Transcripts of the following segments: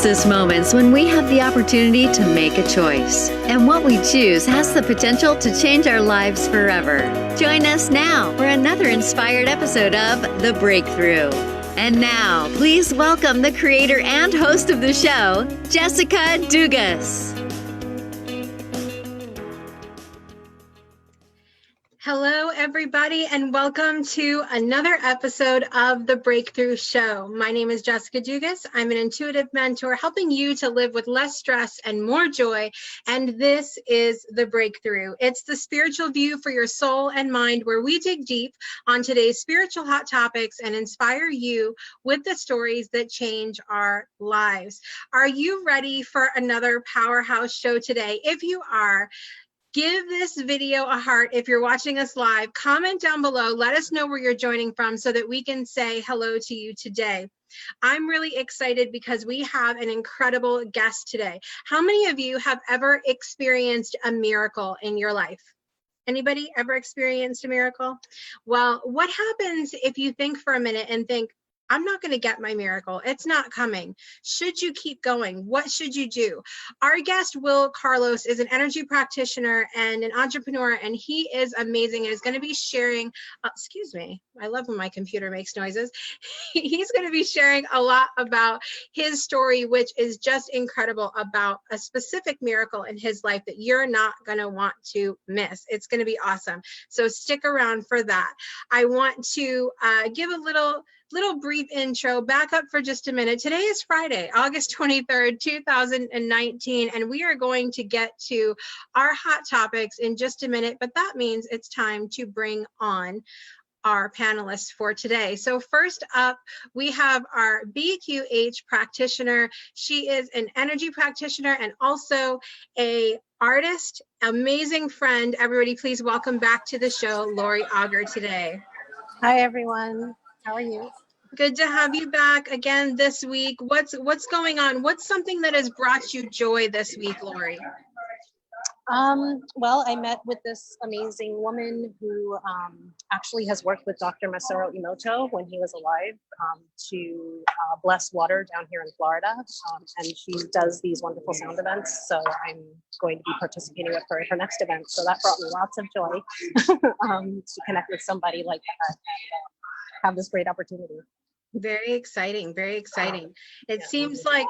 those moments when we have the opportunity to make a choice. And what we choose has the potential to change our lives forever. Join us now for another inspired episode of The Breakthrough. And now, please welcome the creator and host of the show, Jessica Dugas. Hello, everybody, and welcome to another episode of The Breakthrough Show. My name is Jessica Dugas. I'm an intuitive mentor helping you to live with less stress and more joy, and this is The Breakthrough. It's the spiritual view for your soul and mind where we dig deep on today's spiritual hot topics and inspire you with the stories that change our lives. Are you ready for another powerhouse show today? If you are, give this video a heart. If you're watching us live, comment down below. Let us know where you're joining from so that we can say hello to you today. I'm really excited because we have an incredible guest today. How many of you have ever experienced a miracle in your life? Anybody ever experienced a miracle? Well, what happens if you think for a minute and think, I'm not going to get my miracle. It's not coming. Should you keep going? What should you do? Our guest, Wil Carlos, is an energy practitioner and an entrepreneur, and he is amazing and is going to be sharing, excuse me, I love when my computer makes noises. He's going to be sharing a lot about his story, which is just incredible, about a specific miracle in his life that you're not going to want to miss. It's going to be awesome. So stick around for that. I want to give a little brief intro. Back up for just a minute. Today is Friday, August 23rd, 2019, and we are going to get to our hot topics in just a minute, but that means it's time to bring on our panelists for today. So first up, we have our BQH practitioner. She is an energy practitioner and also a artist, amazing friend. Everybody, please welcome back to the show, Lori Auger today. Hi, everyone. How are you? Good to have you back again this week. What's going on? What's something that has brought you joy this week, Lori? Well, I met with this amazing woman who actually has worked with Dr. Masaru Emoto when he was alive to bless water down here in Florida. And she does these wonderful sound events. So I'm going to be participating with her at her next event. So that brought me lots of joy to connect with somebody like that and have this great opportunity. Very exciting, very exciting. It seems like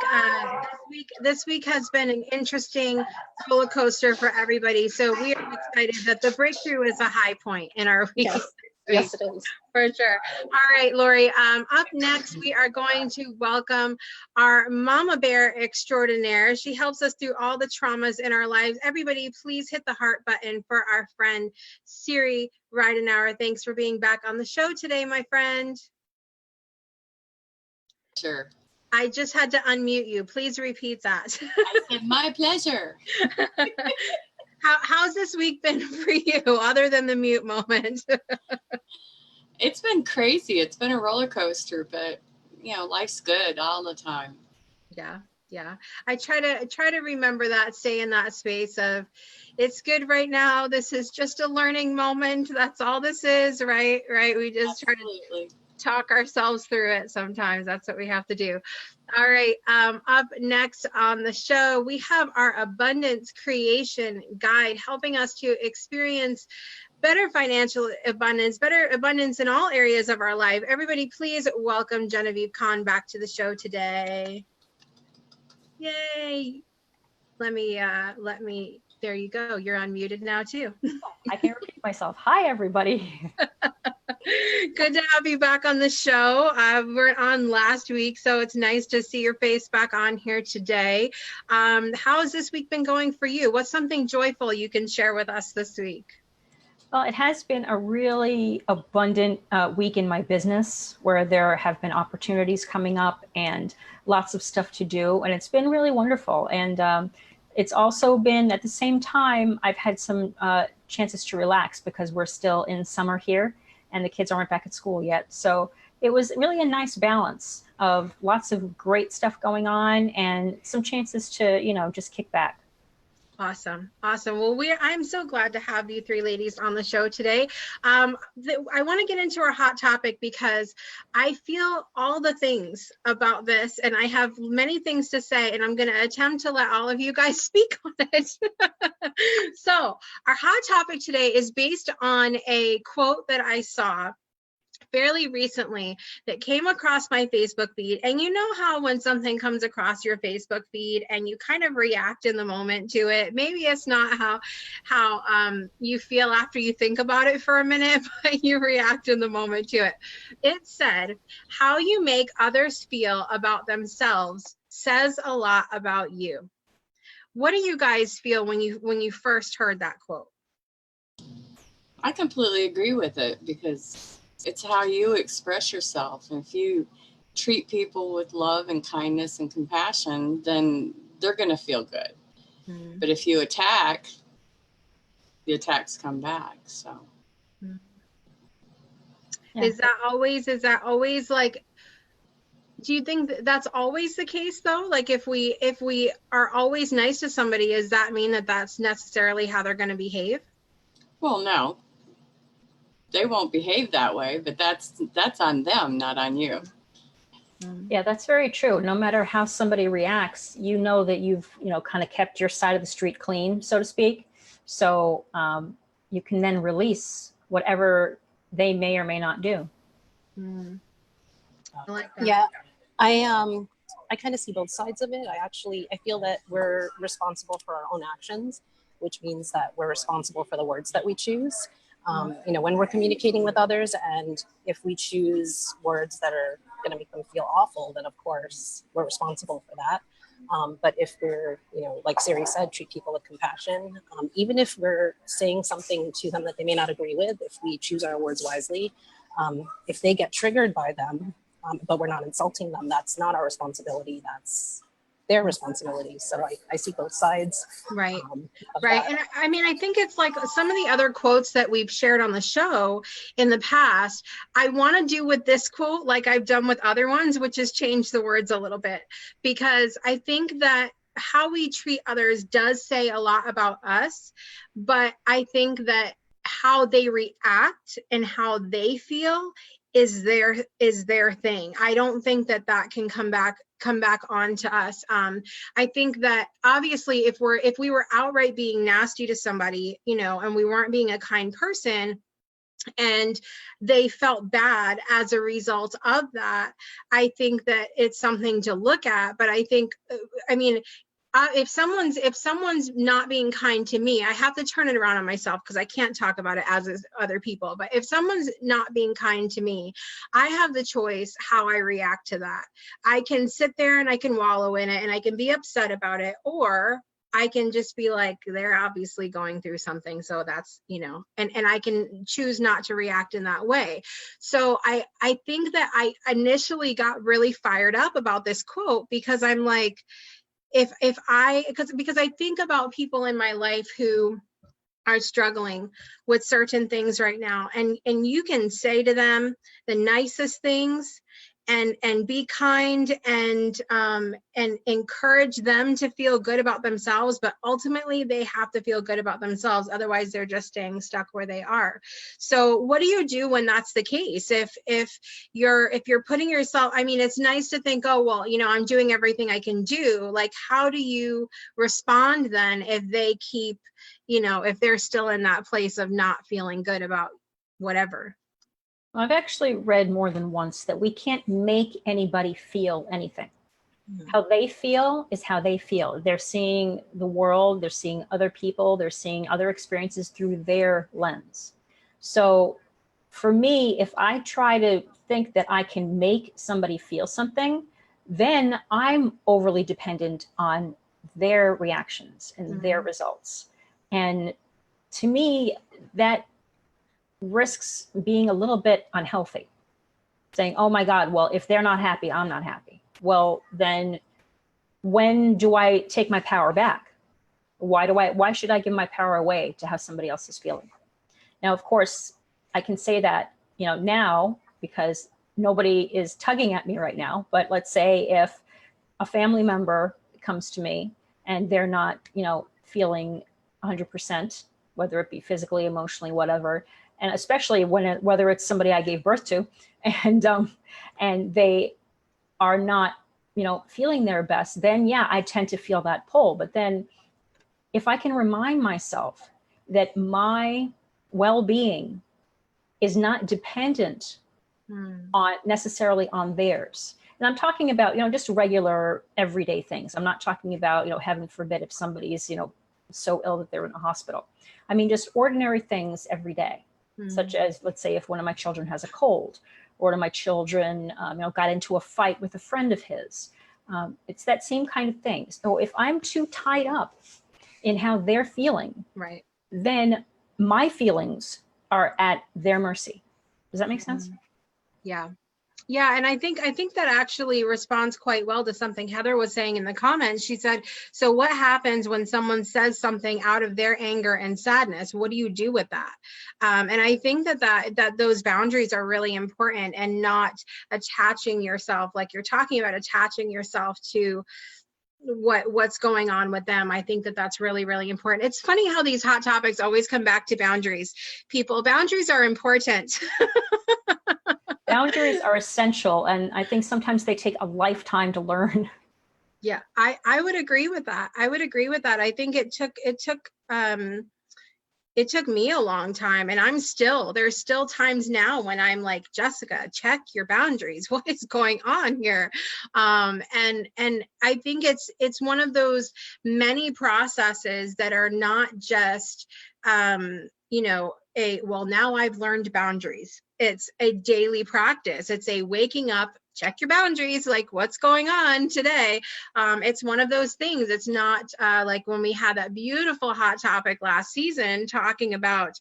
this week has been an interesting roller coaster for everybody. So we are excited that the breakthrough is a high point in our week. Yes, it is. For sure. All right, Lori, up next, we are going to welcome our Mama Bear Extraordinaire. She helps us through all the traumas in our lives. Everybody, please hit the heart button for our friend, Ceri Ridenour. Thanks for being back on the show today, my friend. Sure. I just had to unmute you. Please repeat that. I said, my pleasure. How's this week been for you, other than the mute moment? It's been crazy. It's been a roller coaster, but life's good all the time. Yeah. I try to remember that, stay in that space of it's good right now. This is just a learning moment. That's all this is, right? We just Absolutely. try to talk ourselves through it sometimes. That's what we have to do. All right, up next on the show, we have our abundance creation guide helping us to experience better financial abundance, better abundance in all areas of our life. Everybody, please welcome Genevieve Kohn back to the show today. Yay. Let me, there you go. You're unmuted now too. I can't repeat myself. Hi, everybody. Good to have you back on the show. We were on last week, so it's nice to see your face back on here today. How has this week been going for you? What's something joyful you can share with us this week? Well, it has been a really abundant week in my business where there have been opportunities coming up and lots of stuff to do. And it's been really wonderful. And it's also been, at the same time, I've had some chances to relax because we're still in summer here and the kids aren't back at school yet. So it was really a nice balance of lots of great stuff going on and some chances to, just kick back. Awesome. Awesome. Well, I'm so glad to have you three ladies on the show today. I want to get into our hot topic because I feel all the things about this and I have many things to say, and I'm going to attempt to let all of you guys speak on it. So our hot topic today is based on a quote that I saw fairly recently that came across my Facebook feed. And you know how when something comes across your Facebook feed and you kind of react in the moment to it, maybe it's not how you feel after you think about it for a minute, but you react in the moment to it. It said, how you make others feel about themselves says a lot about you. What do you guys feel when you first heard that quote? I completely agree with it because it's how you express yourself. And if you treat people with love and kindness and compassion, then they're going to feel good. Mm-hmm. But if you attack, the attacks come back. So yeah. Is that always like, do you think that's always the case though? Like if we are always nice to somebody, does that mean that that's necessarily how they're going to behave? Well, no. They won't behave that way, but that's on them, not on you. Yeah, that's very true. No matter how somebody reacts, you know that you've, kind of kept your side of the street clean, so to speak. So you can then release whatever they may or may not do. Mm. I like that. Yeah, I kind of see both sides of it. I feel that we're responsible for our own actions, which means that we're responsible for the words that we choose. When we're communicating with others, and if we choose words that are going to make them feel awful, then of course we're responsible for that. But if we're, like Ceri said, treat people with compassion, even if we're saying something to them that they may not agree with, if we choose our words wisely, if they get triggered by them, but we're not insulting them, that's not our responsibility. That's their responsibility. So I see both sides. Right. Right. That. And I mean, I think it's like some of the other quotes that we've shared on the show in the past, I want to do with this quote, like I've done with other ones, which is change the words a little bit, because I think that how we treat others does say a lot about us, but I think that how they react and how they feel is their thing. I don't think that can come back on to us. I think that obviously if we were outright being nasty to somebody, and we weren't being a kind person and they felt bad as a result of that, I think that it's something to look at. But I think, if someone's not being kind to me, I have to turn it around on myself because I can't talk about it as other people. But if someone's not being kind to me, I have the choice how I react to that. I can sit there and I can wallow in it and I can be upset about it, or I can just be like, they're obviously going through something. So that's, and I can choose not to react in that way. So I think that I initially got really fired up about this quote because I'm like, because I think about people in my life who are struggling with certain things right now, and you can say to them the nicest things and be kind and encourage them to feel good about themselves, but ultimately they have to feel good about themselves, otherwise they're just staying stuck where they are. So what do you do when that's the case? If you're putting yourself, it's nice to think, oh well, I'm doing everything I can do. Like, how do you respond then if they keep, if they're still in that place of not feeling good about whatever? I've actually read more than once that we can't make anybody feel anything. Mm-hmm. How they feel is how they feel. They're seeing the world, they're seeing other people, they're seeing other experiences through their lens. So for me, if I try to think that I can make somebody feel something, then I'm overly dependent on their reactions and mm-hmm. their results. And to me, that risks being a little bit unhealthy, saying, oh my God, well, if they're not happy, I'm not happy. Well, then when do I take my power back? Why should I give my power away to how somebody else is feeling? Now, of course, I can say that, now because nobody is tugging at me right now, but let's say if a family member comes to me and they're not, feeling 100%, whether it be physically, emotionally, whatever. And especially whether it's somebody I gave birth to, and they are not, feeling their best, then yeah, I tend to feel that pull. But then if I can remind myself that my well-being is not dependent on necessarily on theirs. And I'm talking about, just regular everyday things. I'm not talking about, heaven forbid, if somebody is, so ill that they're in a hospital. I mean, just ordinary things every day, such as, let's say, if one of my children has a cold, or one of my children, got into a fight with a friend of his. It's that same kind of thing. So if I'm too tied up in how they're feeling, right, then my feelings are at their mercy. Does that make sense? Yeah. Yeah, and I think that actually responds quite well to something Heather was saying in the comments. She said, so what happens when someone says something out of their anger and sadness? What do you do with that? And I think that those boundaries are really important, and not attaching yourself, like you're talking about, attaching yourself to what's going on with them. I think that that's really, really important. It's funny how these hot topics always come back to boundaries. People, boundaries are important. Boundaries are essential, and I think sometimes they take a lifetime to learn. Yeah, I would agree with that. I think it took me a long time, and there's still times now when I'm like, Jessica, check your boundaries. What is going on here? And I think it's one of those many processes that are not just, well, now I've learned boundaries. It's a daily practice. It's a waking up, check your boundaries, like what's going on today. It's one of those things. It's not like when we had that beautiful hot topic last season talking about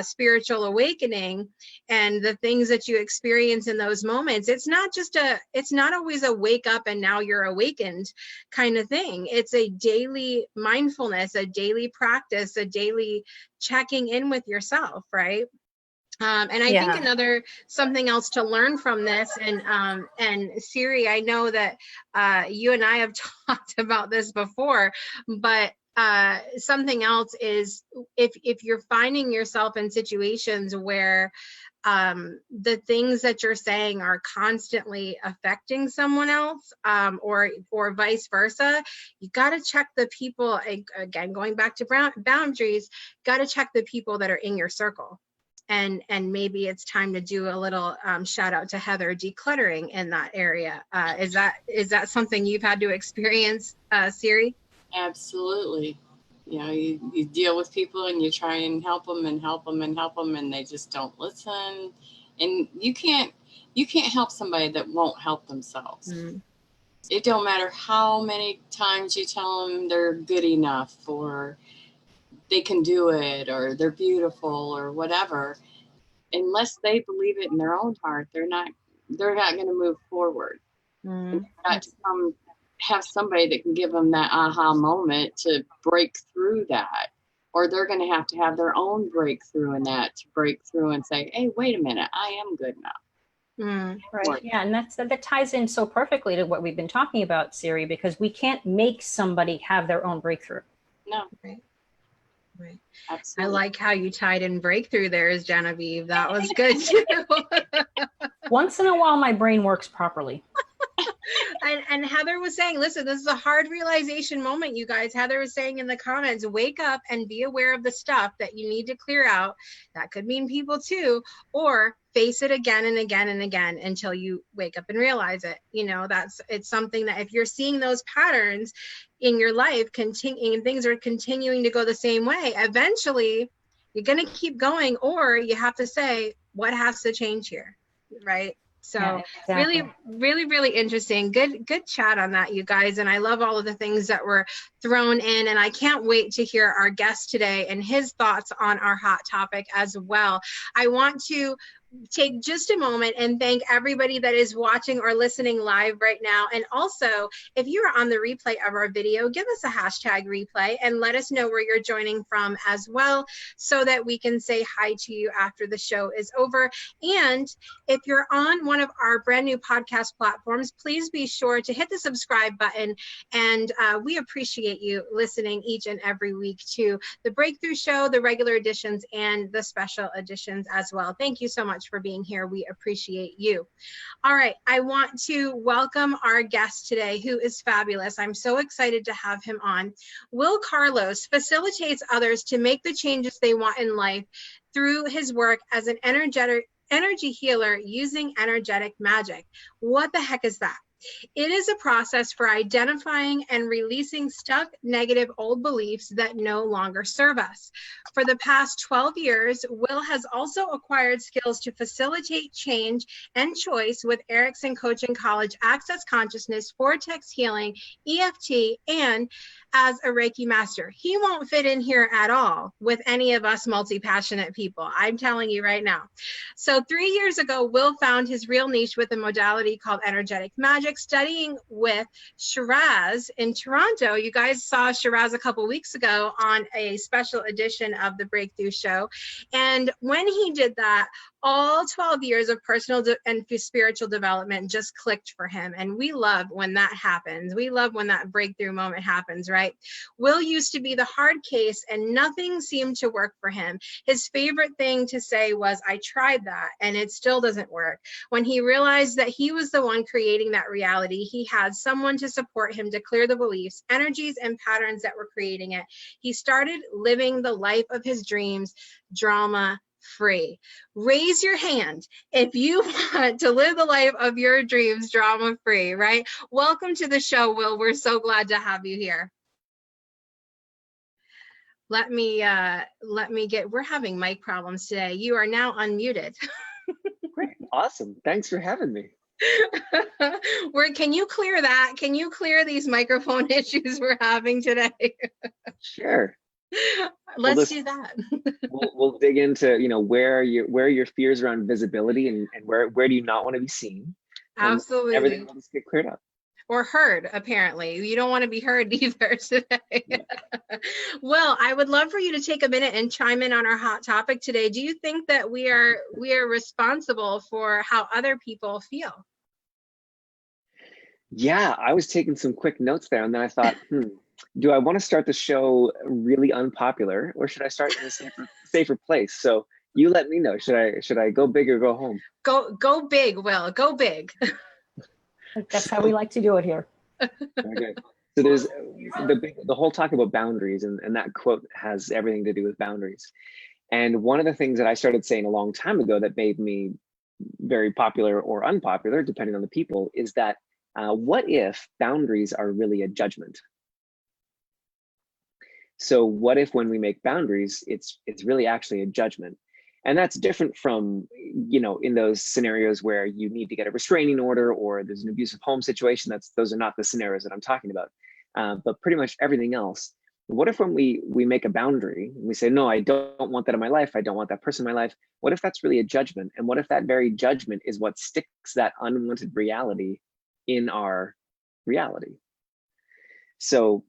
spiritual awakening and the things that you experience in those moments. It's not always a wake up and now you're awakened kind of thing. It's a daily mindfulness, a daily practice, a daily checking in with yourself, right? And I think something else to learn from this, and Ceri, I know that you and I have talked about this before, but something else is if you're finding yourself in situations where the things that you're saying are constantly affecting someone else, or vice versa, you got to check the people, again, going back to boundaries, got to check the people that are in your circle. And maybe it's time to do a little shout out to Heather, decluttering in that area. Is that something you've had to experience, Ceri? Absolutely. You deal with people and you try and help them and help them and help them, and they just don't listen. And you can't help somebody that won't help themselves. It don't matter how many times you tell them they're good enough, or they can do it, or they're beautiful, or whatever. Unless they believe it in their own heart, they're not going to move forward. You've got to have somebody that can give them that aha moment to break through that, or they're going to have their own breakthrough in that, to break through and say, hey, wait a minute, I am good enough. Right. Yeah, and that ties in so perfectly to what we've been talking about, Ceri, because we can't make somebody have their own breakthrough. No. Right. Absolutely. I like how you tied in breakthrough there, as Genevieve. That was good too. Once in a while, my brain works properly. And Heather was saying, listen, this is a hard realization moment, you guys. Heather was saying in the comments, wake up and be aware of the stuff that you need to clear out. That could mean people too, or face it again and again and again until you wake up and realize it. It's something that if you're seeing those patterns in your life and things are continuing to go the same way, eventually you're going to keep going, or you have to say, what has to change here, right? So yeah, exactly. Really, really, really interesting. Good chat on that, you guys. And I love all of the things that were thrown in. And I can't wait to hear our guest today and his thoughts on our hot topic as well. I want to take just a moment and thank everybody that is watching or listening live right now. And also, if you are on the replay of our video, give us a hashtag replay and let us know where you're joining from as well, so that we can say hi to you after the show is over. And if you're on one of our brand new podcast platforms, please be sure to hit the subscribe button. And we appreciate you listening each and every week to the Breakthrough Show, the regular editions, and the special editions as well. Thank you so much for being here. We appreciate you. All right, I want to welcome our guest today, who is fabulous. I'm so excited to have him on. Wil Carlos facilitates others to make the changes they want in life through his work as an energy healer using energetic magic. What the heck is that? It is a process for identifying and releasing stuck, negative old beliefs that no longer serve us. For the past 12 years, Wil has also acquired skills to facilitate change and choice with Erickson Coaching College, Access Consciousness, Vortex Healing, EFT, and as a Reiki master. He won't fit in here at all with any of us multi-passionate people. I'm telling you right now. So 3 years ago, Wil found his real niche with a modality called energetic magic, studying with Shiraz in Toronto. You guys saw Shiraz a couple weeks ago on a special edition of the Breakthrough Show. And when he did that, all 12 years of personal and spiritual development just clicked for him. And we love when that happens. We love when that breakthrough moment happens, right? Wil used to be the hard case and nothing seemed to work for him. His favorite thing to say was, I tried that and it still doesn't work. When he realized that he was the one creating that reality, he had someone to support him to clear the beliefs, energies, and patterns that were creating it. He started living the life of his dreams, drama-free. Raise your hand if you want to live the life of your dreams drama-free, right? Welcome to the show, Wil. We're so glad to have you here. Let me we're having mic problems today. You are now unmuted. Great. Awesome. Thanks for having me. Can you clear that? Can you clear these microphone issues we're having today? Sure. Let's do that. we'll dig into, where your fears around visibility and where do you not want to be seen. Absolutely. Everything will just get cleared up. Or heard, apparently. You don't want to be heard either today. Yeah. Well, I would love for you to take a minute and chime in on our hot topic today. Do you think that we are responsible for how other people feel? Yeah, I was taking some quick notes there, and then I thought, do I want to start the show really unpopular, or should I start in a safer place? So you let me know. Should I go big or go home? Go big, Wil. Go big. That's how we like to do it here. Okay. So there's the whole talk about boundaries, and that quote has everything to do with boundaries. And one of the things that I started saying a long time ago that made me very popular or unpopular, depending on the people, is that what if boundaries are really a judgment? So what if when we make boundaries, it's really actually a judgment? And that's different from, in those scenarios where you need to get a restraining order or there's an abusive home situation. Those are not the scenarios that I'm talking about. But pretty much everything else. What if when we make a boundary and we say, no, I don't want that in my life. I don't want that person in my life. What if that's really a judgment? And what if that very judgment is what sticks that unwanted reality in our reality? So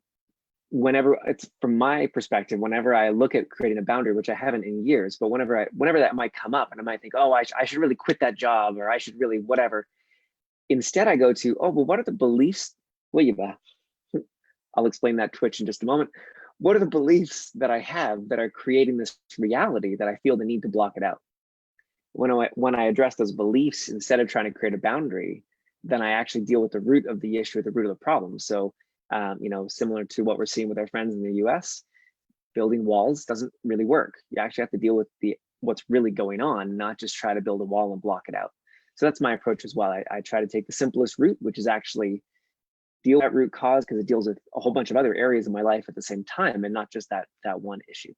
whenever, it's from my perspective, whenever I look at creating a boundary, which I haven't in years, but whenever that might come up and I might think, oh, I should really quit that job, or I should really whatever. Instead, I go to, oh, well, what are the beliefs? I'll explain that twitch in just a moment. What are the beliefs that I have that are creating this reality that I feel the need to block it out? When I address those beliefs, instead of trying to create a boundary, then I actually deal with the root of the issue, the root of the problem. So similar to what we're seeing with our friends in the US, building walls doesn't really work. You actually have to deal with what's really going on, not just try to build a wall and block it out. So that's my approach as well. I try to take the simplest route, which is actually deal with that root cause, because it deals with a whole bunch of other areas of my life at the same time, and not just that one issue.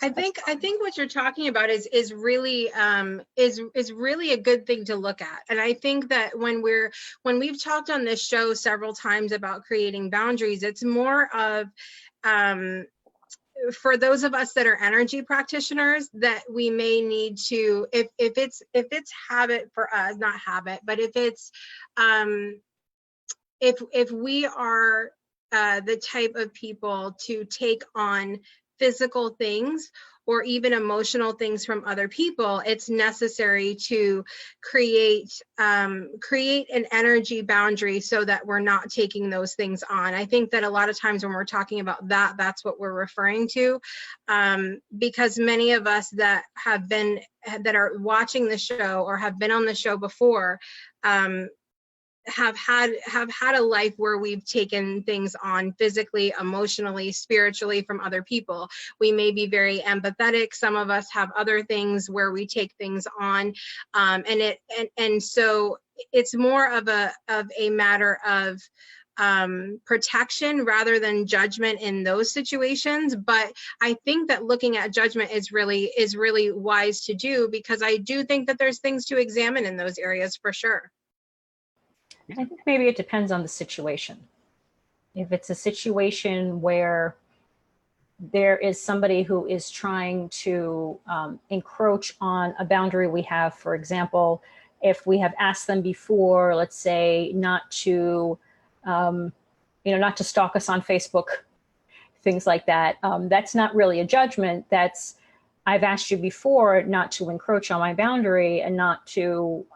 I think what you're talking about is really a good thing to look at. And I think that when we've talked on this show several times about creating boundaries, it's more of for those of us that are energy practitioners, that we may need to, if it's habit for us, not habit, but if it's if we are the type of people to take on physical things or even emotional things from other people, it's necessary to create an energy boundary so that we're not taking those things on. I think that a lot of times when we're talking about that, that's what we're referring to, because many of us that are watching the show or have been on the show before, have had a life where we've taken things on physically, emotionally, spiritually from other people. We may be very empathetic. Some of us have other things where we take things on, and so it's more of a matter of protection rather than judgment in those situations. But I think that looking at judgment is really wise to do, because I do think that there's things to examine in those areas for sure. I think maybe it depends on the situation. If it's a situation where there is somebody who is trying to encroach on a boundary we have, for example, if we have asked them before, let's say, not to stalk us on Facebook, things like that, that's not really a judgment. That's, I've asked you before not to encroach on my boundary and not to,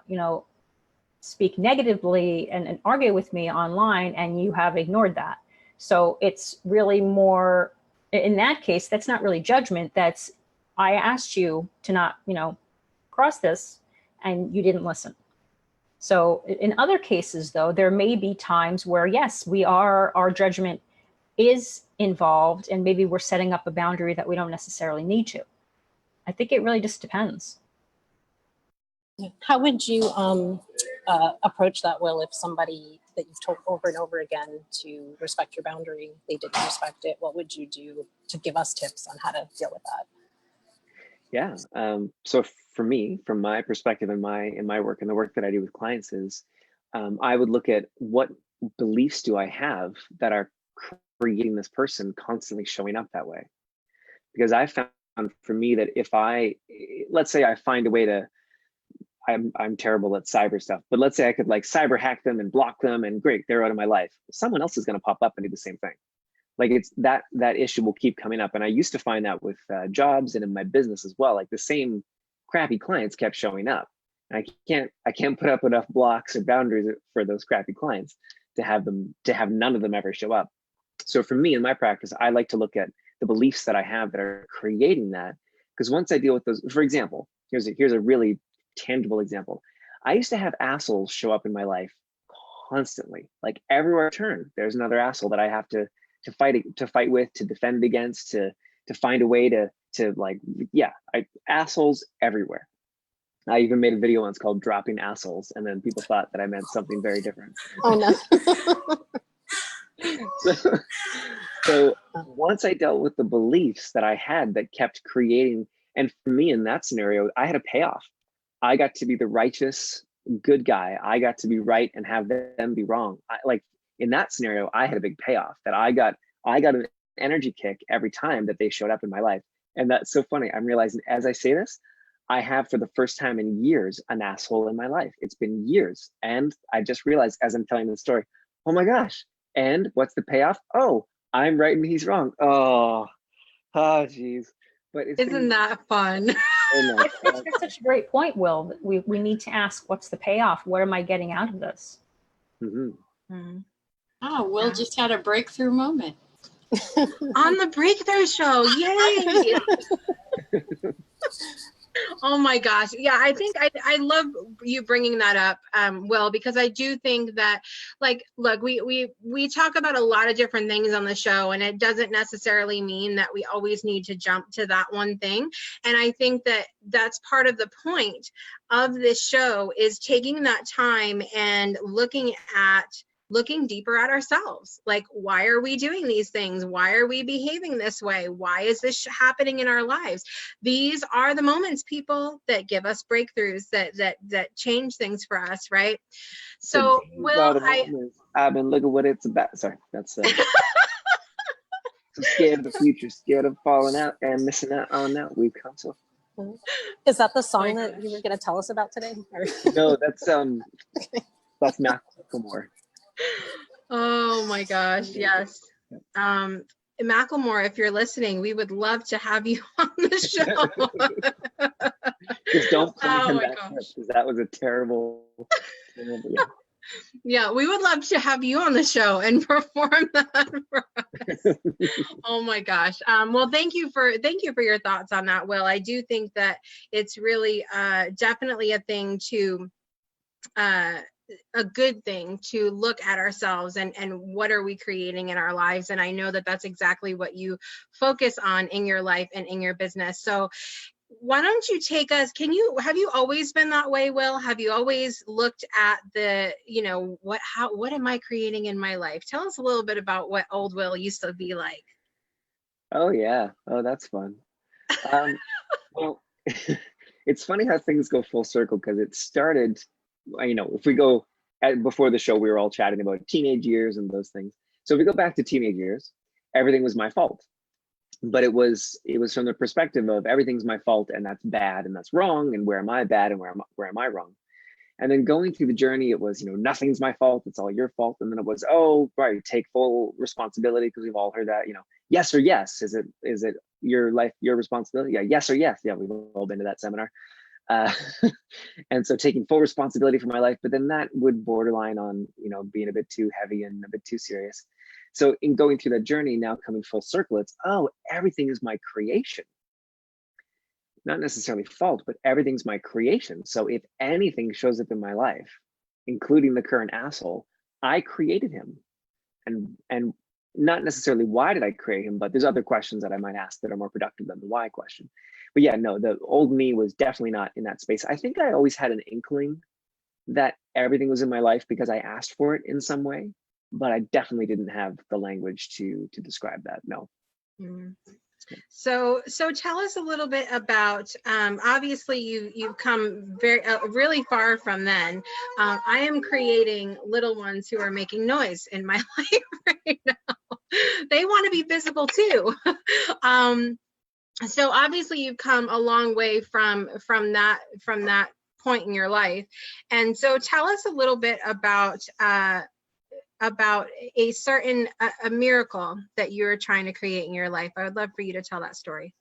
speak negatively and argue with me online, and you have ignored that. So it's really more, in that case, that's not really judgment. That's, I asked you to not, cross this, and you didn't listen. So in other cases, though, there may be times where, yes, our judgment is involved, and maybe we're setting up a boundary that we don't necessarily need to. I think it really just depends. How would you approach that, Wil, if somebody that you've told over and over again to respect your boundary, they didn't respect it? What would you do to give us tips on how to deal with that? Yeah. So for me, from my perspective in my work and the work that I do with clients is, I would look at what beliefs do I have that are creating this person constantly showing up that way. Because I found for me that if let's say I find a way to, I'm terrible at cyber stuff, but let's say I could like cyber hack them and block them, and great, they're out of my life. Someone else is going to pop up and do the same thing. Like it's that issue will keep coming up. And I used to find that with jobs and in my business as well. Like the same crappy clients kept showing up. And I can't put up enough blocks or boundaries for those crappy clients to have none of them ever show up. So for me in my practice, I like to look at the beliefs that I have that are creating that. Because once I deal with those, for example, here's a really tangible example. I used to have assholes show up in my life constantly. Like everywhere I turn, there's another asshole that I have to fight with, to defend against, to find a way to assholes everywhere. I even made a video once called "Dropping Assholes," and then people thought that I meant something very different. Oh no. So once I dealt with the beliefs that I had that kept creating, and for me in that scenario, I had a payoff. I got to be the righteous, good guy. I got to be right and have them be wrong. In that scenario, I had a big payoff that I got an energy kick every time that they showed up in my life. And that's so funny. I'm realizing as I say this, I have for the first time in years an asshole in my life. It's been years. And I just realized as I'm telling the story, oh my gosh. And what's the payoff? Oh, I'm right and he's wrong. Oh, geez. But isn't that fun? It's such a great point, Wil. We need to ask, what's the payoff? What am I getting out of this? Mm-hmm. Mm-hmm. Oh, Wil just had a breakthrough moment. On the Breakthrough Show. Yay! Oh my gosh. Yeah, I think I love you bringing that up, Wil, because I do think that, like, look, we talk about a lot of different things on the show, and it doesn't necessarily mean that we always need to jump to that one thing. And I think that that's part of the point of this show, is taking that time and looking deeper at ourselves. Like, why are we doing these things? Why are we behaving this way? Why is this happening in our lives? These are the moments, people, that give us breakthroughs, that change things for us, right? So, Wil, I've been looking what it's about. Sorry, that's So scared of the future, scared of falling out and missing out on that. We've come so. Is that the song that you were going to tell us about today? No, that's Macklemore. Oh my gosh, yes. Macklemore, if you're listening, we would love to have you on the show. Just don't play Oh him my back gosh. because that was a terrible. Yeah. Yeah, we would love to have you on the show and perform that for us. Oh my gosh. Well, thank you for your thoughts on that, Wil. I do think that it's really definitely a thing to a good thing to look at ourselves and what are we creating in our lives. And I know that that's exactly what you focus on in your life and in your business. So why don't you take us, have you always been that way, Wil? Have you always looked at what am I creating in my life? Tell us a little bit about what old Wil used to be like. Oh yeah. Oh, that's fun. Well, it's funny how things go full circle because it started, if we go before the show, we were all chatting about teenage years and those things. So if we go back to teenage years, everything was my fault. But it was from the perspective of everything's my fault and that's bad and that's wrong and where am I bad and where am I wrong? And then going through the journey, it was, nothing's my fault, it's all your fault. And then it was, oh, right, take full responsibility, because we've all heard that, yes or yes. Is it your life, your responsibility? Yeah, yes or yes. Yeah, we've all been to that seminar. And so taking full responsibility for my life, but then that would borderline on, being a bit too heavy and a bit too serious. So in going through that journey, now coming full circle, it's, oh, everything is my creation. Not necessarily fault, but everything's my creation. So if anything shows up in my life, including the current asshole, I created him. And not necessarily why did I create him, but there's other questions that I might ask that are more productive than the why question. But yeah, no, the old me was definitely not in that space. I think I always had an inkling that everything was in my life because I asked for it in some way, but I definitely didn't have the language to describe that, no. Mm. So tell us a little bit about, obviously you've come really far from then. I am creating little ones who are making noise in my life right now. They want to be visible too. So obviously you've come a long way from that point in your life. And so tell us a little bit about a certain a miracle that you're trying to create in your life. I would love for you to tell that story.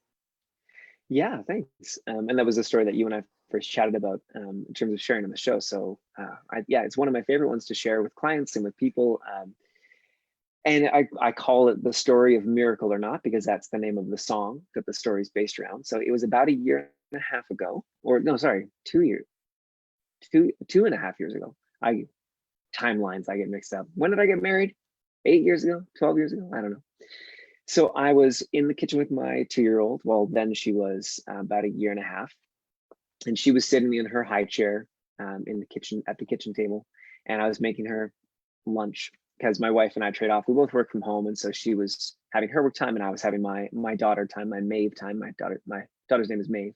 Yeah, thanks. And that was a story that you and I first chatted about in terms of sharing on the show. So it's one of my favorite ones to share with clients and with people. And I call it the story of Miracle or Not, because that's the name of the song that the story is based around. So it was about 1.5 years ago, or no, sorry, 2.5 years ago. Timelines, I get mixed up. When did I get married? 8 years ago, 12 years ago? I don't know. So I was in the kitchen with my 2-year-old. Well, then she was about 1.5 years. And she was sitting in her high chair in the kitchen, at the kitchen table. And I was making her lunch because my wife and I trade off. We both work from home. And so she was having her work time and I was having my daughter time, my Maeve time. My daughter's name is Maeve.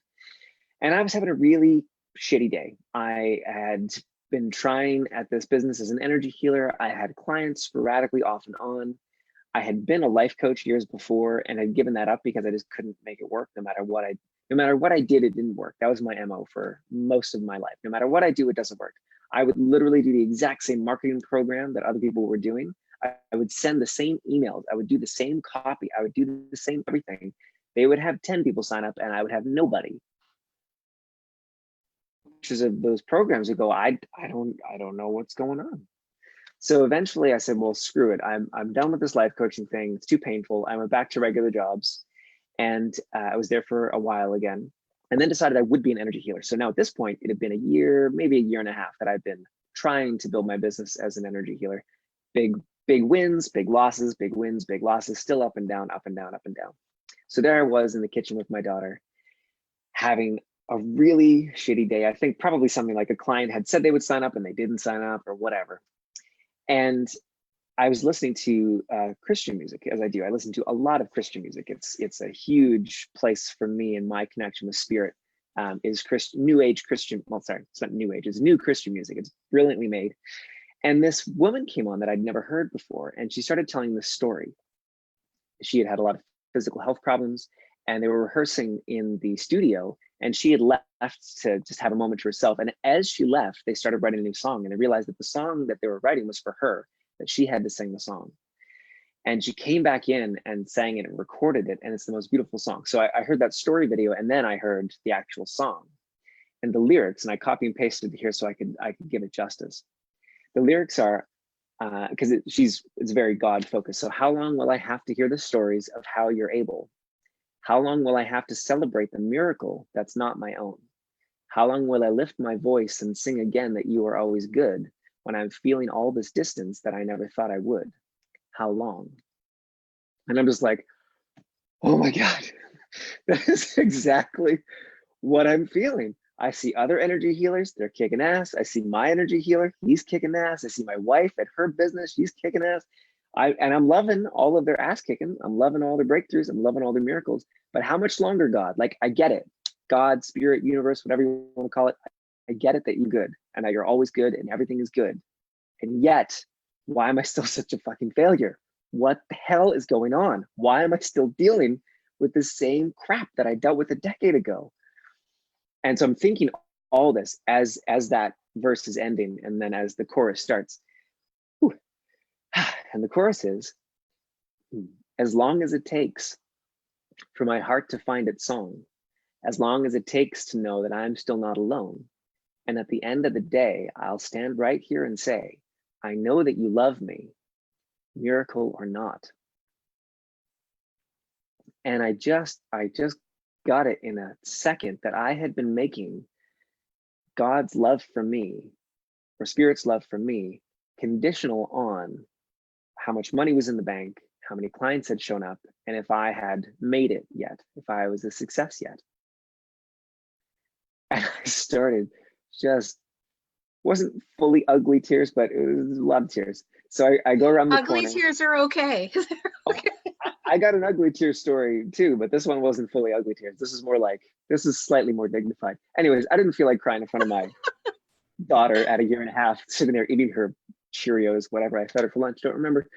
And I was having a really shitty day. I had been trying at this business as an energy healer. I had clients sporadically off and on. I had been a life coach years before and had given that up because I just couldn't make it work. No matter what I did, it didn't work. That was my MO for most of my life. No matter what I do, it doesn't work. I would literally do the exact same marketing program that other people were doing. I would send the same emails. I would do the same copy. I would do the same everything. They would have 10 people sign up and I would have nobody. Of those programs would go, I don't know what's going on. So eventually I said, well, screw it. I'm done with this life coaching thing. It's too painful. I went back to regular jobs and I was there for a while again, and then decided I would be an energy healer. So now at this point, it had been 1 year, maybe 1.5 years that I've been trying to build my business as an energy healer. Big wins, big losses, big wins, big losses, still up and down, up and down, up and down. So there I was in the kitchen with my daughter, having a really shitty day. I think probably something like a client had said they would sign up and they didn't sign up or whatever. And I was listening to Christian music, as I do. I listen to a lot of Christian music. It's a huge place for me in my connection with spirit. Is New Age Christian, well, sorry, it's not New Age, it's new Christian music. It's brilliantly made. And this woman came on that I'd never heard before, and she started telling this story. she had had a lot of physical health problems, and they were rehearsing in the studio, and she had left to just have a moment to herself. And as she left, they started writing a new song, and they realized that the song that they were writing was for her, that she had to sing the song. And she came back in and sang it and recorded it, and it's the most beautiful song. So I heard that story video, and then I heard the actual song and the lyrics, and I copy and pasted it here so I could give it justice. The lyrics are, because it's very God focused. So how long will I have to hear the stories of how you're able? How long will I have to celebrate the miracle that's not my own? How long will I lift my voice and sing again that you are always good when I'm feeling all this distance that I never thought I would? How long? And I'm just like, oh my God, that is exactly what I'm feeling. I see other energy healers, they're kicking ass. I see my energy healer, he's kicking ass. I see my wife at her business, she's kicking ass. And I'm loving all of their ass kicking. I'm loving all their breakthroughs. I'm loving all their miracles. But how much longer, God? Like, I get it. God, spirit, universe, whatever you want to call it. I get it that you're good and that you're always good and everything is good. And yet, why am I still such a fucking failure? What the hell is going on? Why am I still dealing with the same crap that I dealt with a decade ago? And so I'm thinking all this as that verse is ending, and then as the chorus starts. Whew, and the chorus is, as long as it takes for my heart to find its song, as long as it takes to know that I'm still not alone. And at the end of the day, I'll stand right here and say, I know that you love me, miracle or not. And I just got it in a second that I had been making God's love for me, or Spirit's love for me, conditional on how much money was in the bank, how many clients had shown up, and if I had made it yet, if I was a success yet. And I started just, wasn't fully ugly tears, but it was a lot of tears. So I go around the Ugly corner. tears are okay. I got an ugly tear story too, but this one wasn't fully ugly tears. This is more like, this is slightly more dignified. Anyways, I didn't feel like crying in front of my daughter at 1.5 years, sitting there eating her Cheerios, whatever I fed her for lunch, don't remember.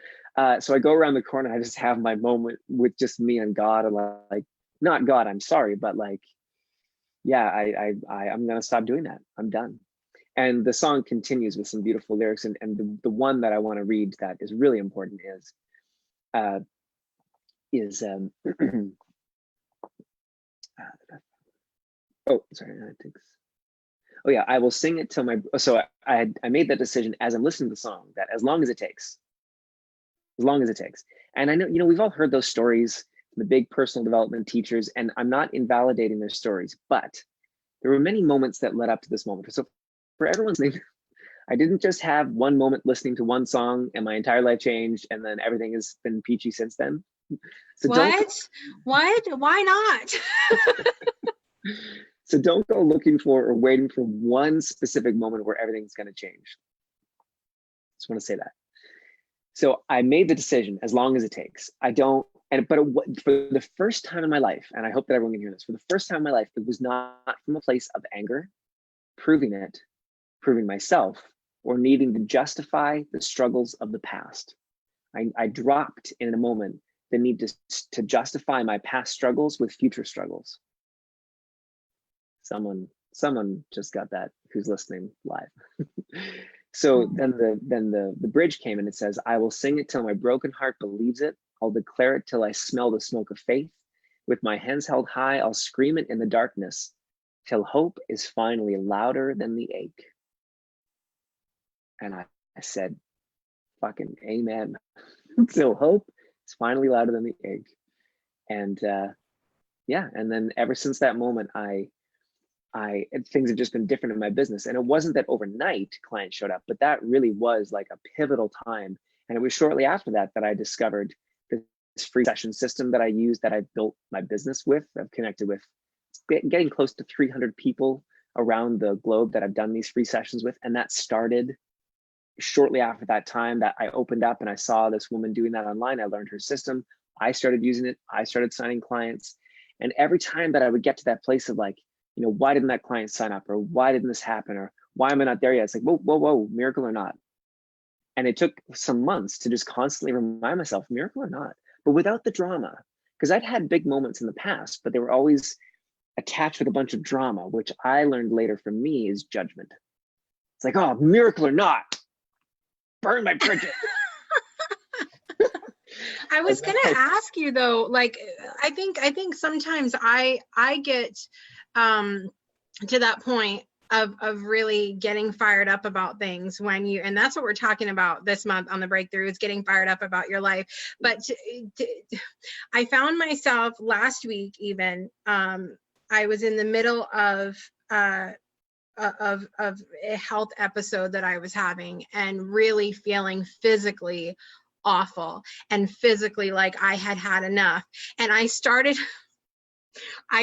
So I go around the corner, I just have my moment with just me and God, and like, not God, I'm sorry, but like, yeah, I'm gonna stop doing that. I'm done. And the song continues with some beautiful lyrics, and the one that I want to read that is really important is oh, sorry, that takes. Oh yeah, I will sing it till my. So I made that decision as I'm listening to the song, that as long as it takes, as long as it takes. And I know, you know, we've all heard those stories, the big personal development teachers, and I'm not invalidating their stories, but there were many moments that led up to this moment. So for everyone's name, I didn't just have one moment listening to one song and my entire life changed, and then everything has been peachy since then. So what? Why not? So don't go looking for or waiting for one specific moment where everything's going to change. Just want to say that. So I made the decision, as long as it takes. But for the first time in my life, and I hope that everyone can hear this, for the first time in my life, it was not from a place of anger, proving myself, or needing to justify the struggles of the past. I dropped in a moment the need to justify my past struggles with future struggles. Someone just got that, who's listening live. So then the bridge came, and it says, I will sing it till my broken heart believes it. I'll declare it till I smell the smoke of faith. With my hands held high, I'll scream it in the darkness till hope is finally louder than the ache. And I said, fucking amen. Till hope is finally louder than the ache. And yeah, and then ever since that moment, things have just been different in my business. And it wasn't that overnight clients showed up, but that really was like a pivotal time. And it was shortly after that I discovered this free session system that I use, that I built my business with. I've connected with getting close to 300 people around the globe that I've done these free sessions with. And that started shortly after that time that I opened up and I saw this woman doing that online. I learned her system. I started using it. I started signing clients. And every time that I would get to that place of like, you know, why didn't that client sign up? Or why didn't this happen? Or why am I not there yet? It's like, whoa, miracle or not? And it took some months to just constantly remind myself, miracle or not? but without the drama. Because I'd had big moments in the past, but they were always attached with a bunch of drama, which I learned later from me is judgment. It's like, oh, miracle or not, burn my bridges. I was going to ask you though, like, I think sometimes I get to that point of really getting fired up about things when you, and that's what we're talking about this month on the breakthrough, is getting fired up about your life. But I found myself last week, even, I was in the middle of a health episode that I was having and really feeling physically awful and physically like I had had enough. And I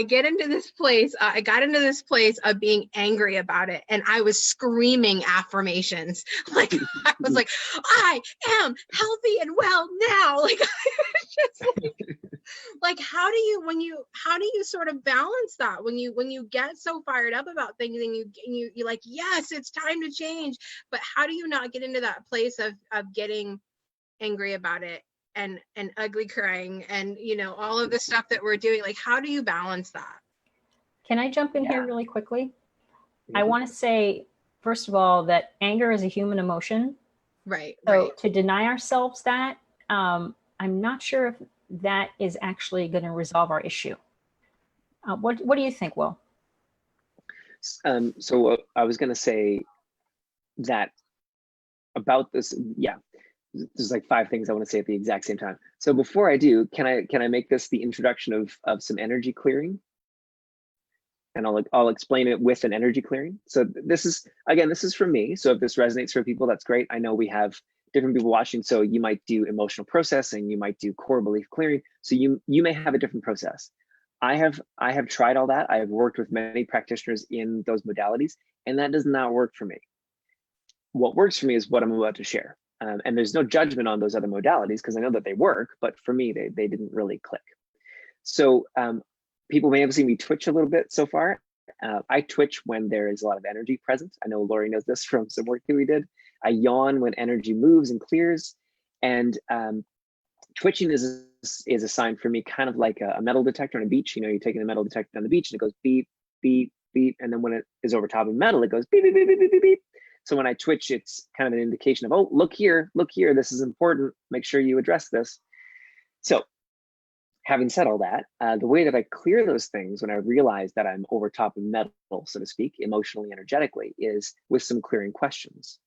got into this place of being angry about it. And I was screaming affirmations. Like, I was like, I am healthy and well now. Like, I was just like, how do you sort of balance that when you get so fired up about things and you're like, yes, it's time to change. But how do you not get into that place of getting angry about it and ugly crying and all of the stuff that we're doing? Like, how do you balance that? Can I jump in here really quickly? I want to say, first of all, that anger is a human emotion. Right. So to deny ourselves that, I'm not sure if that is actually going to resolve our issue. What do you think, Wil? So I was going to say that about this. Yeah. There's like 5 things I want to say at the exact same time. So before I do, can I make this the introduction of some energy clearing? And I'll explain it with an energy clearing. So this is from me. So if this resonates for people, that's great. I know we have different people watching. So you might do emotional processing, you might do core belief clearing. So you may have a different process. I have tried all that. I have worked with many practitioners in those modalities, and that does not work for me. What works for me is what I'm about to share. And there's no judgment on those other modalities because I know that they work, but for me, they didn't really click. So people may have seen me twitch a little bit so far. I twitch when there is a lot of energy present. I know Lori knows this from some work that we did. I yawn when energy moves and clears. And twitching is a sign for me, kind of like a metal detector on a beach. You're taking a metal detector on the beach and it goes beep, beep, beep. And then when it is over top of metal, it goes beep, beep, beep, beep, beep, beep, beep. So when I twitch, it's kind of an indication of, oh, look here, this is important. Make sure you address this. So having said all that, the way that I clear those things when I realize that I'm over top of metal, so to speak, emotionally, energetically, is with some clearing questions.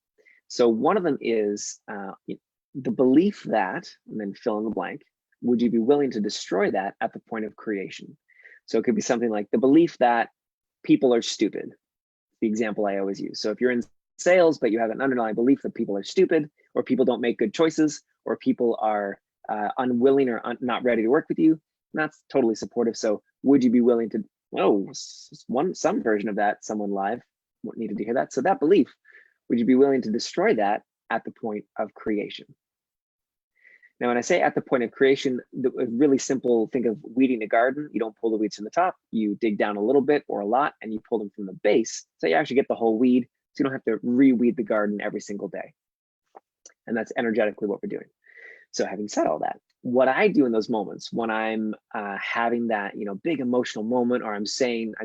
So one of them is the belief that, and then fill in the blank, would you be willing to destroy that at the point of creation? So it could be something like the belief that people are stupid, the example I always use. So if you're in sales, but you have an underlying belief that people are stupid, or people don't make good choices, or people are unwilling or not ready to work with you, that's totally supportive. So would you be willing to, some version of that, someone live needed to hear that. So that belief, would you be willing to destroy that at the point of creation? Now, when I say at the point of creation, really simple, think of weeding a garden. You don't pull the weeds from the top, you dig down a little bit or a lot, and you pull them from the base. So you actually get the whole weed. So you don't have to re-weed the garden every single day. And that's energetically what we're doing. So having said all that, what I do in those moments when I'm having that, big emotional moment, or I'm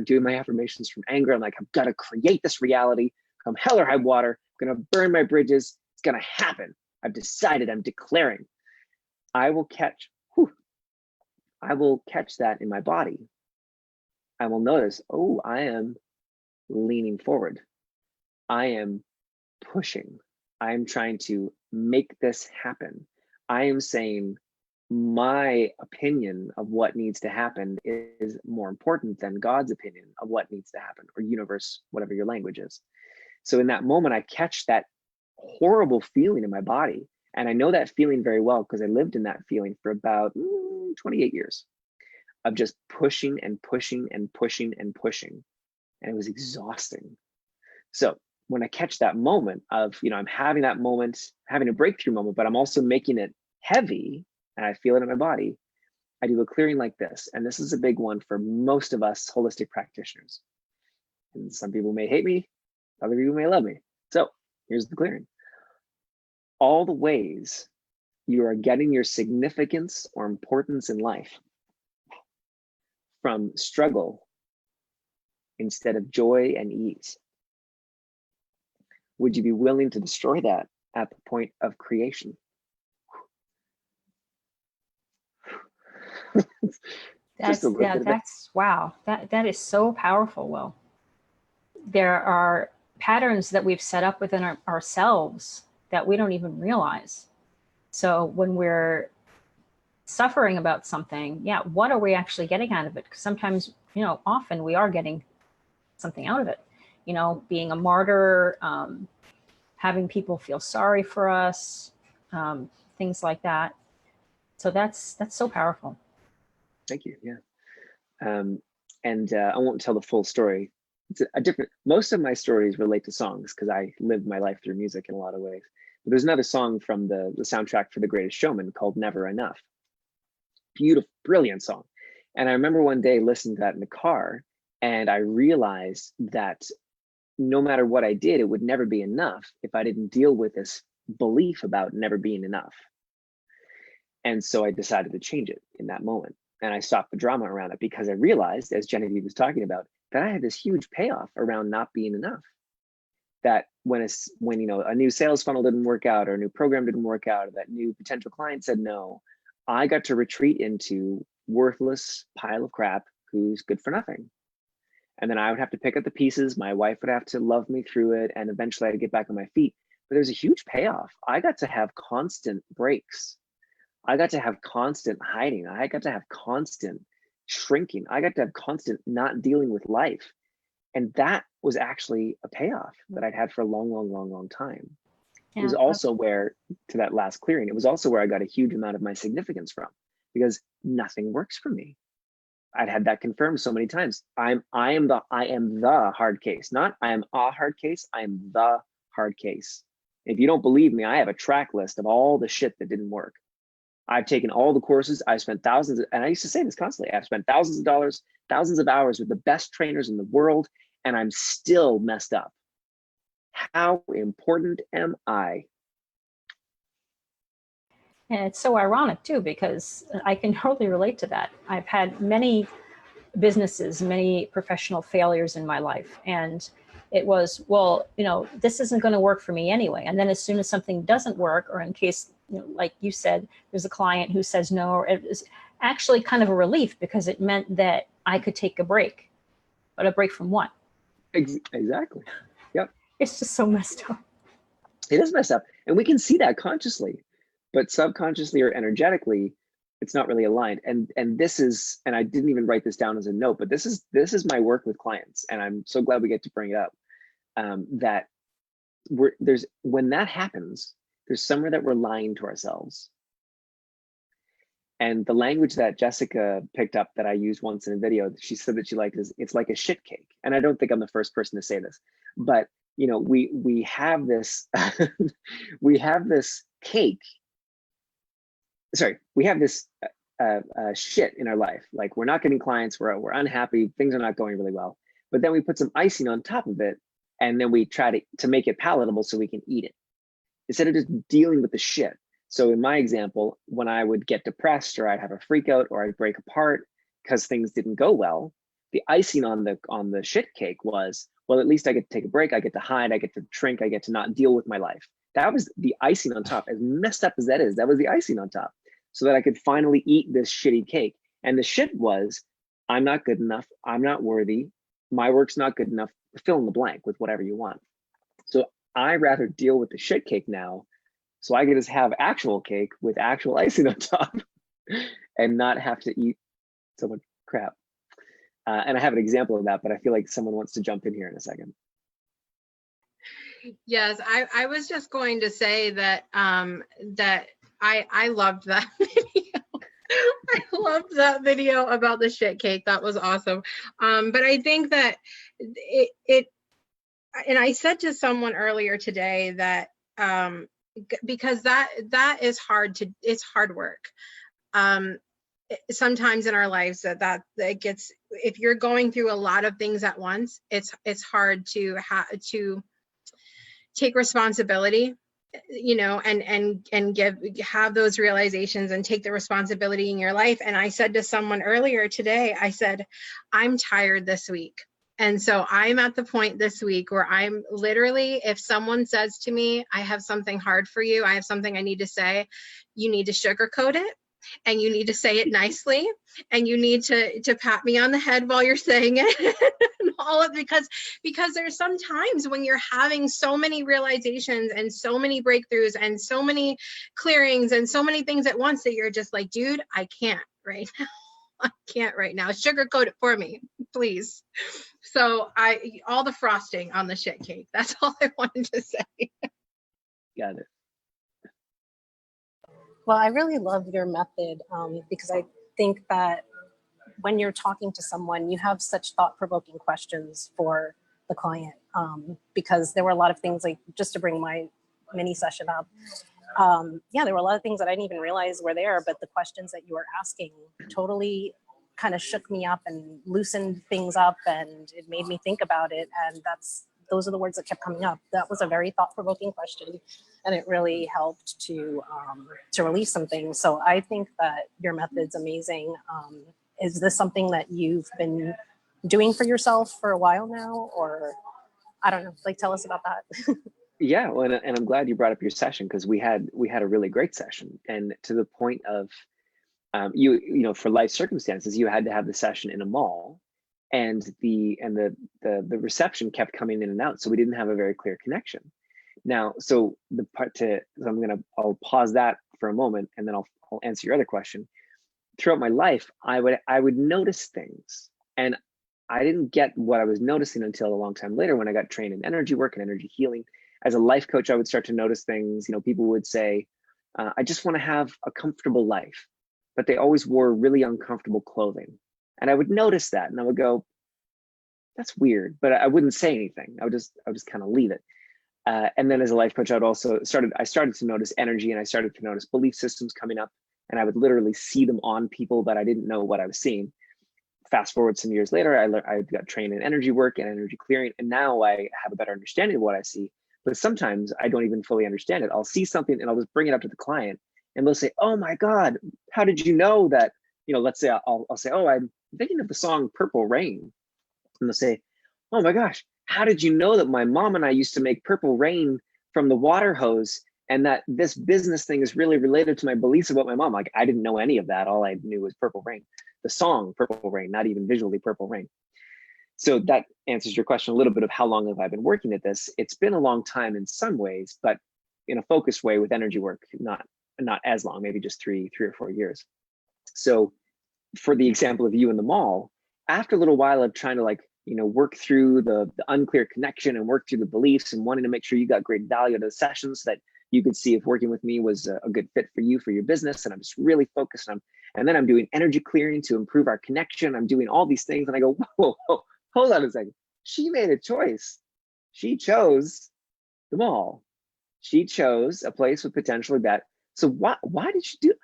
doing my affirmations from anger, I'm like, I've got to create this reality, come hell or high water, I'm going to burn my bridges. It's going to happen. I've decided, I'm declaring. I will catch that in my body. I will notice, oh, I am leaning forward. I am pushing. I am trying to make this happen. I am saying my opinion of what needs to happen is more important than God's opinion of what needs to happen, or universe, whatever your language is. So in that moment, I catch that horrible feeling in my body. And I know that feeling very well because I lived in that feeling for about 28 years of just pushing and pushing and pushing and pushing. And it was exhausting. So when I catch that moment of, I'm having that moment, having a breakthrough moment, but I'm also making it heavy and I feel it in my body, I do a clearing like this. And this is a big one for most of us holistic practitioners. And some people may hate me, other people may love me. So here's the clearing. All the ways you are getting your significance or importance in life from struggle instead of joy and ease? Would you be willing to destroy that at the point of creation? That's wow. That is so powerful, Wil. There are patterns that we've set up within ourselves that we don't even realize. So when we're suffering about something, yeah, what are we actually getting out of it? Because sometimes, often we are getting something out of it. Being a martyr, having people feel sorry for us, things like that. So that's so powerful. Thank you. Yeah. I won't tell the full story. It's a different, most of my stories relate to songs because I lived my life through music in a lot of ways. But there's another song from the soundtrack for The Greatest Showman called Never Enough. Beautiful, brilliant song. And I remember one day listening to that in the car, and I realized that no matter what I did, it would never be enough if I didn't deal with this belief about never being enough. And so I decided to change it in that moment. And I stopped the drama around it because I realized, as Genevieve was talking about, that I had this huge payoff around not being enough. That when a new sales funnel didn't work out, or a new program didn't work out, or that new potential client said no, I got to retreat into worthless pile of crap who's good for nothing. And then I would have to pick up the pieces. My wife would have to love me through it, and eventually I'd get back on my feet. But there's a huge payoff. I got to have constant breaks. I got to have constant hiding. I got to have constant shrinking. I got to have constant not dealing with life. And that was actually a payoff that I'd had for a long time. Yeah. It was also where, to that last clearing, it was also where I got a huge amount of my significance from, because nothing works for me. I'd had that confirmed so many times. I am the hard case, not I am a hard case. I am the hard case. If you don't believe me, I have a track list of all the shit that didn't work. I've taken all the courses. I've spent thousands, and I used to say this constantly, I've spent thousands of dollars, thousands of hours with the best trainers in the world, and I'm still messed up. How important am I? And it's so ironic too, because I can totally relate to that. I've had many businesses, many professional failures in my life. And it was, well, this isn't going to work for me anyway. And then as soon as something doesn't work, or in case, like you said, there's a client who says no, it was actually kind of a relief, because it meant that I could take a break. But a break from what? Exactly. Yep. It's just so messed up. It is messed up. And we can see that consciously, but subconsciously or energetically, it's not really aligned. And this is, and I didn't even write this down as a note, but this is my work with clients. And I'm so glad we get to bring it up. That when that happens, there's somewhere that we're lying to ourselves. And the language that Jessica picked up that I used once in a video, she said that she liked is, it's like a shit cake. And I don't think I'm the first person to say this, but we have this, we have this cake. Sorry, we have this shit in our life. Like, we're not getting clients, we're unhappy, things are not going really well. But then we put some icing on top of it, and then we try to make it palatable so we can eat it, instead of just dealing with the shit. So in my example, when I would get depressed, or I'd have a freak out, or I'd break apart because things didn't go well, the icing on the shit cake was, well, at least I get to take a break, I get to hide, I get to shrink, I get to not deal with my life. That was the icing on top. As messed up as that is, that was the icing on top, so that I could finally eat this shitty cake. And the shit was, I'm not good enough, I'm not worthy, my work's not good enough, fill in the blank with whatever you want. So I rather deal with the shit cake now, so I can just have actual cake with actual icing on top and not have to eat so much crap. And I have an example of that, but I feel like someone wants to jump in here in a second. Yes, I was just going to say that that I loved that video. I loved that video about the shit cake. That was awesome. But I think that it and I said to someone earlier today that because that is it's hard work. Sometimes in our lives that it gets, if you're going through a lot of things at once, it's hard to take responsibility you know, and have those realizations and take the responsibility in your life. And I said to someone earlier today, I said, I'm tired this week. And so I'm at the point this week where I'm literally, if someone says to me, I have something hard for you, I have something I need to say, you need to sugarcoat it, and you need to say it nicely, and you need to pat me on the head while you're saying it. And all of, because there's some times when you're having so many realizations and so many breakthroughs and so many clearings and so many things at once that you're just like, dude, I can't right now. I can't right now. Sugarcoat it for me, please. So all the frosting on the shit cake. That's all I wanted to say. Got it. Well, I really love your method because I think that when you're talking to someone, you have such thought-provoking questions for the client because there were a lot of things, like just to bring my mini session up. There were a lot of things that I didn't even realize were there, but the questions that you were asking totally kind of shook me up and loosened things up, and it made me think about it. And those are the words that kept coming up. That was a very thought-provoking question, and it really helped to release some things. So I think that your method's amazing. Is this something that you've been doing for yourself for a while now, or I don't know, like tell us about that. Yeah, well, and I'm glad you brought up your session, because we had a really great session, and to the point of you know, for life circumstances, you had to have the session in a mall, and the reception kept coming in and out, so we didn't have a very clear connection. Now, so I'll pause that for a moment, and then I'll answer your other question. Throughout my life, I would notice things, and I didn't get what I was noticing until a long time later when I got trained in energy work and energy healing. As a life coach, I would start to notice things. You know, people would say, I just want to have a comfortable life, but they always wore really uncomfortable clothing. And I would notice that, and I would go, that's weird, but I wouldn't say anything. I would just kind of leave it. And then as a life coach, I started to notice energy, and I started to notice belief systems coming up, and I would literally see them on people that I didn't know what I was seeing. Fast forward some years later, I got trained in energy work and energy clearing, and now I have a better understanding of what I see. But sometimes I don't even fully understand it. I'll see something and I'll just bring it up to the client, and they'll say, oh my God, how did you know that? You know, let's say I'll say, oh, I'm thinking of the song Purple Rain. And they'll say, oh my gosh, how did you know that my mom and I used to make purple rain from the water hose, and that this business thing is really related to my beliefs about my mom? Like, I didn't know any of that. All I knew was Purple Rain, the song Purple Rain, not even visually Purple Rain. So that answers your question a little bit of how long have I been working at this. It's been a long time in some ways, but in a focused way with energy work, not as long, maybe just three or 4 years. So for the example of you in the mall, after a little while of trying to, like, you know, work through the unclear connection and work through the beliefs and wanting to make sure you got great value out of the sessions, so that you could see if working with me was a good fit for you, for your business. And I'm just really focused on, and then I'm doing energy clearing to improve our connection. I'm doing all these things, and I go, whoa, hold on a second. She made a choice. She chose the mall. She chose a place with potentially that. So why did she do?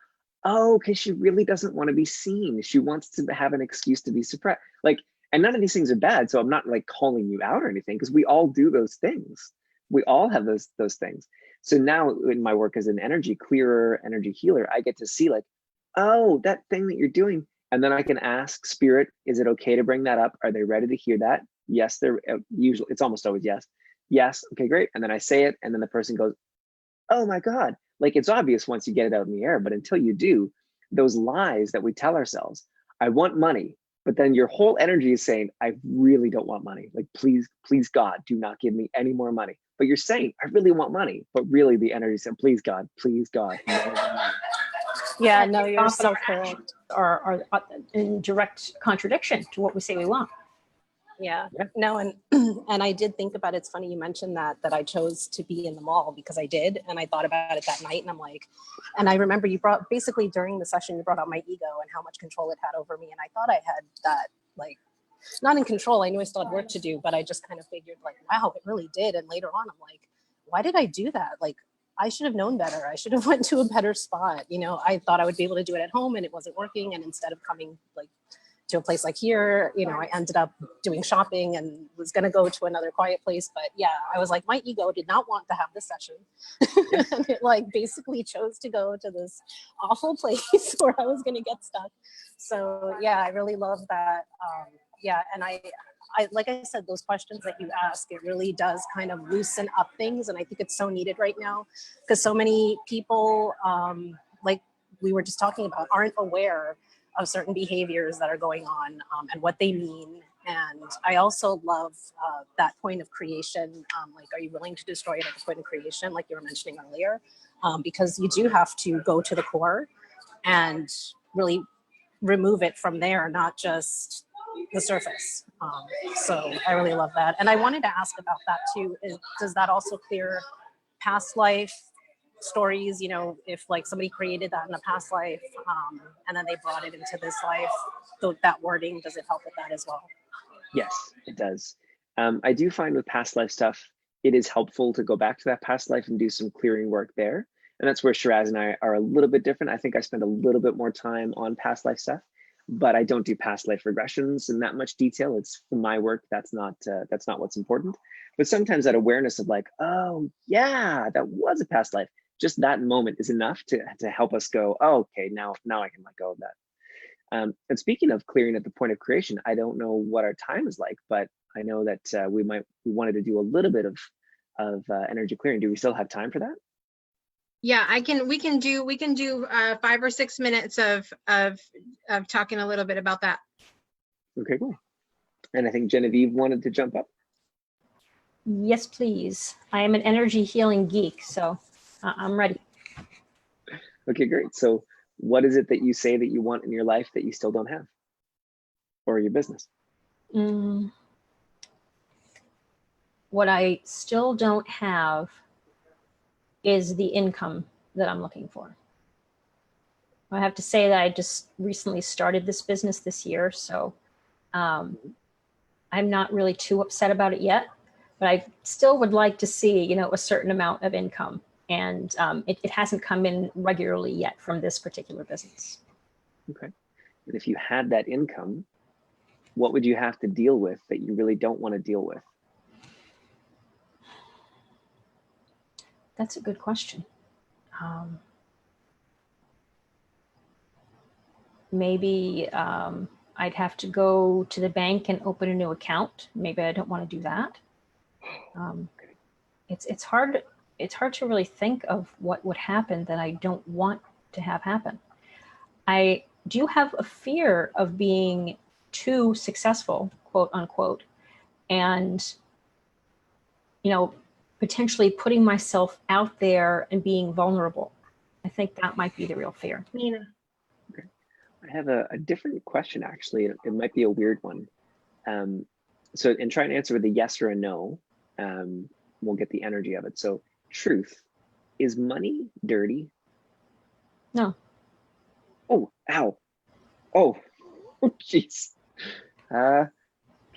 Oh, because she really doesn't want to be seen. She wants to have an excuse to be suppressed. Like, and none of these things are bad. So I'm not like calling you out or anything, because we all do those things. We all have those things. So now in my work as an energy clearer, energy healer, I get to see, like, oh, that thing that you're doing. And then I can ask spirit, is it okay to bring that up? Are they ready to hear that? Yes, they're usually, it's almost always yes. Yes, okay, great. And then I say it, and then the person goes, oh my God. Like, it's obvious once you get it out in the air, but until you do, those lies that we tell ourselves, I want money, but then your whole energy is saying, I really don't want money. Like, please God, do not give me any more money. But you're saying, I really want money, but really the energy said, please God, no more money. Yeah, no, you're so correct. Are in direct contradiction to what we say we want. Yeah. No, and I did think about it. It's funny you mentioned that I chose to be in the mall, because I did, and I thought about it that night, and I'm like, and I remember you brought, basically during the session, you brought out my ego and how much control it had over me, and I thought I had that, like, not in control. I knew I still had work to do, but I just kind of figured, like, wow, it really did. And later on, I'm like, why did I do that? Like, I should have known better. I should have went to a better spot. You know, I thought I would be able to do it at home, and it wasn't working. And instead of coming, like, to a place like here. You know, I ended up doing shopping and was going to go to another quiet place. But yeah, I was like, my ego did not want to have this session. And it like basically chose to go to this awful place where I was going to get stuck. So yeah, I really love that. Yeah, and I like I said, those questions that you ask, it really does kind of loosen up things. And I think it's so needed right now because so many people, like we were just talking about, aren't aware of certain behaviors that are going on and what they mean. And I also love that point of creation. Like, are you willing to destroy it at the point of creation, like you were mentioning earlier? Because you do have to go to the core and really remove it from there, not just the surface. So I really love that. And I wanted to ask about that too. Does that also clear past life stories? You know, if like somebody created that in a past life and then they brought it into this life, that wording, does it help with that as well? Yes, it does. I do find with past life stuff, it is helpful to go back to that past life and do some clearing work there. And that's where Shiraz and I are a little bit different. I think I spend a little bit more time on past life stuff, but I don't do past life regressions in that much detail. It's for my work. That's not what's important. But sometimes that awareness of like, oh yeah, that was a past life. Just that moment is enough to help us go, oh, okay, now I can let go of that. And speaking of clearing at the point of creation, I don't know what our time is like, but I know that we wanted to do a little bit of energy clearing. Do we still have time for that? Yeah, we can do 5 or 6 minutes of talking a little bit about that. Okay, cool. And I think Genevieve wanted to jump up. Yes, please. I am an energy healing geek, so I'm ready. Okay, great. So what is it that you say that you want in your life that you still don't have, or your business? What I still don't have is the income that I'm looking for. I have to say that I just recently started this business this year, so I'm not really too upset about it yet, but I still would like to see, you know, a certain amount of income. And it hasn't come in regularly yet from this particular business. Okay. And if you had that income, what would you have to deal with that you really don't want to deal with? That's a good question. Maybe I'd have to go to the bank and open a new account. Maybe I don't want to do that. It's hard to really think of what would happen that I don't want to have happen. I do have a fear of being too successful, quote unquote, and, you know, potentially putting myself out there and being vulnerable. I think that might be the real fear. Nina. Okay. I have a different question, actually. It might be a weird one. So, and try and answer with a yes or a no. We'll get the energy of it. So, truth, is money dirty? No. Oh, ow. Oh, jeez. Okay,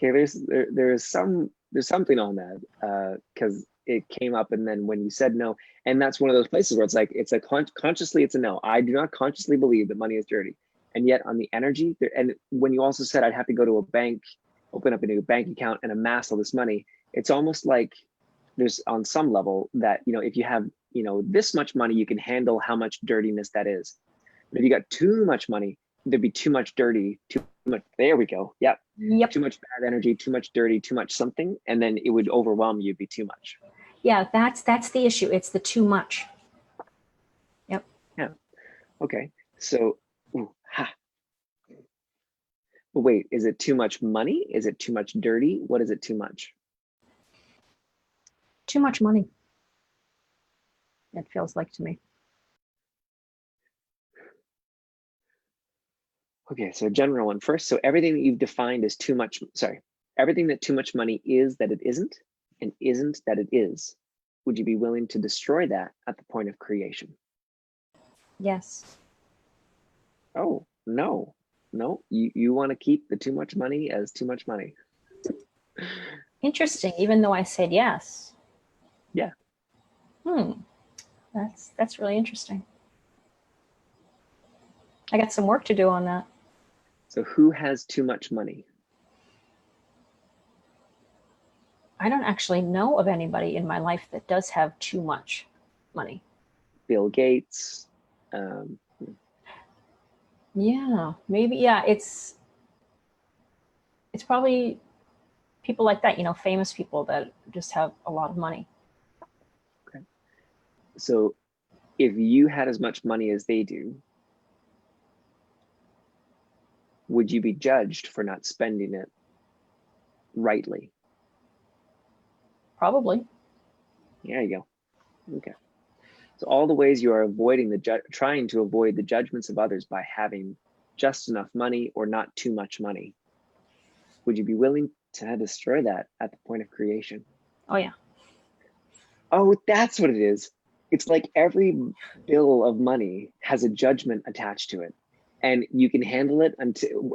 there's something on that because it came up, and then when you said no, and that's one of those places where it's like consciously it's a no. I do not consciously believe that money is dirty, and yet on the energy there, and when you also said I'd have to go to a bank, open up a new bank account, and amass all this money, it's almost like there's on some level that, you know, if you have, you know, this much money, you can handle how much dirtiness that is. But if you got too much money, there'd be too much dirty, too much. There we go. Yep. Too much bad energy, too much dirty, too much something, and then it would overwhelm you. It'd be too much. Yeah, that's the issue. It's the too much. Yep. Yeah. Okay. So, but wait, is it too much money? Is it too much dirty? What is it too much? Too much money. It feels like to me. Okay, so general one first. So everything that you've defined as too much, everything that too much money is that it isn't, and isn't that it is, would you be willing to destroy that at the point of creation? Yes. Oh, no, you want to keep the too much money as too much money. Interesting, even though I said yes. Yeah. That's really interesting. I got some work to do on that. So who has too much money? I don't actually know of anybody in my life that does have too much money. Bill Gates. Yeah, maybe. Yeah, it's probably people like that, famous people that just have a lot of money. Okay. So if you had as much money as they do, would you be judged for not spending it rightly? Probably. There you go. Okay. So all the ways you are avoiding trying to avoid the judgments of others by having just enough money or not too much money. Would you be willing to destroy that at the point of creation? Oh, yeah. Oh, that's what it is. It's like every bill of money has a judgment attached to it. And you can handle it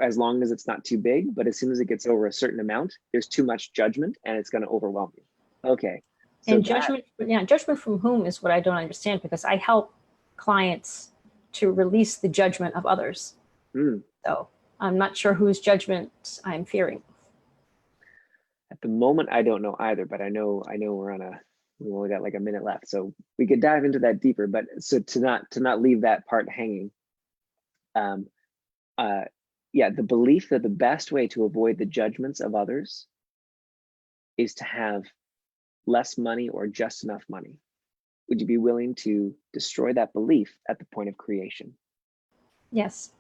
as long as it's not too big, but as soon as it gets over a certain amount, there's too much judgment and it's going to overwhelm you. Okay. So And judgment from whom is what I don't understand, because I help clients to release the judgment of others. So I'm not sure whose judgment I'm fearing. At the moment, I don't know either, but I know we only got like a minute left, so we could dive into that deeper. But so to not leave that part hanging, the belief that the best way to avoid the judgments of others is to have less money or just enough money. Would you be willing to destroy that belief at the point of creation? Yes.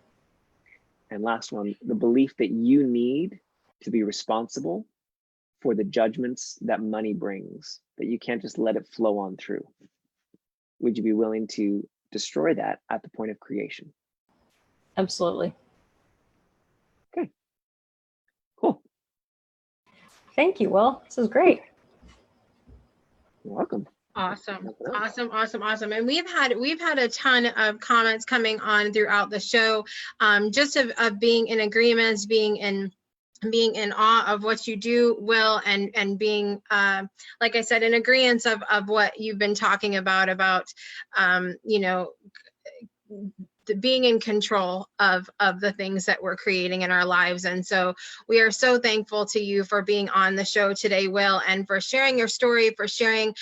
And last one, the belief that you need to be responsible for the judgments that money brings, that you can't just let it flow on through. Would you be willing to destroy that at the point of creation? Absolutely. Okay. Cool. Thank you, Wil. This is great. You're welcome. Awesome. And we've had a ton of comments coming on throughout the show, just of being in agreement, being in awe of what you do, Wil, and being, like I said, in agreement of what you've been talking about, being in control of the things that we're creating in our lives. And so we are so thankful to you for being on the show today, Wil, and for sharing your story, for sharing,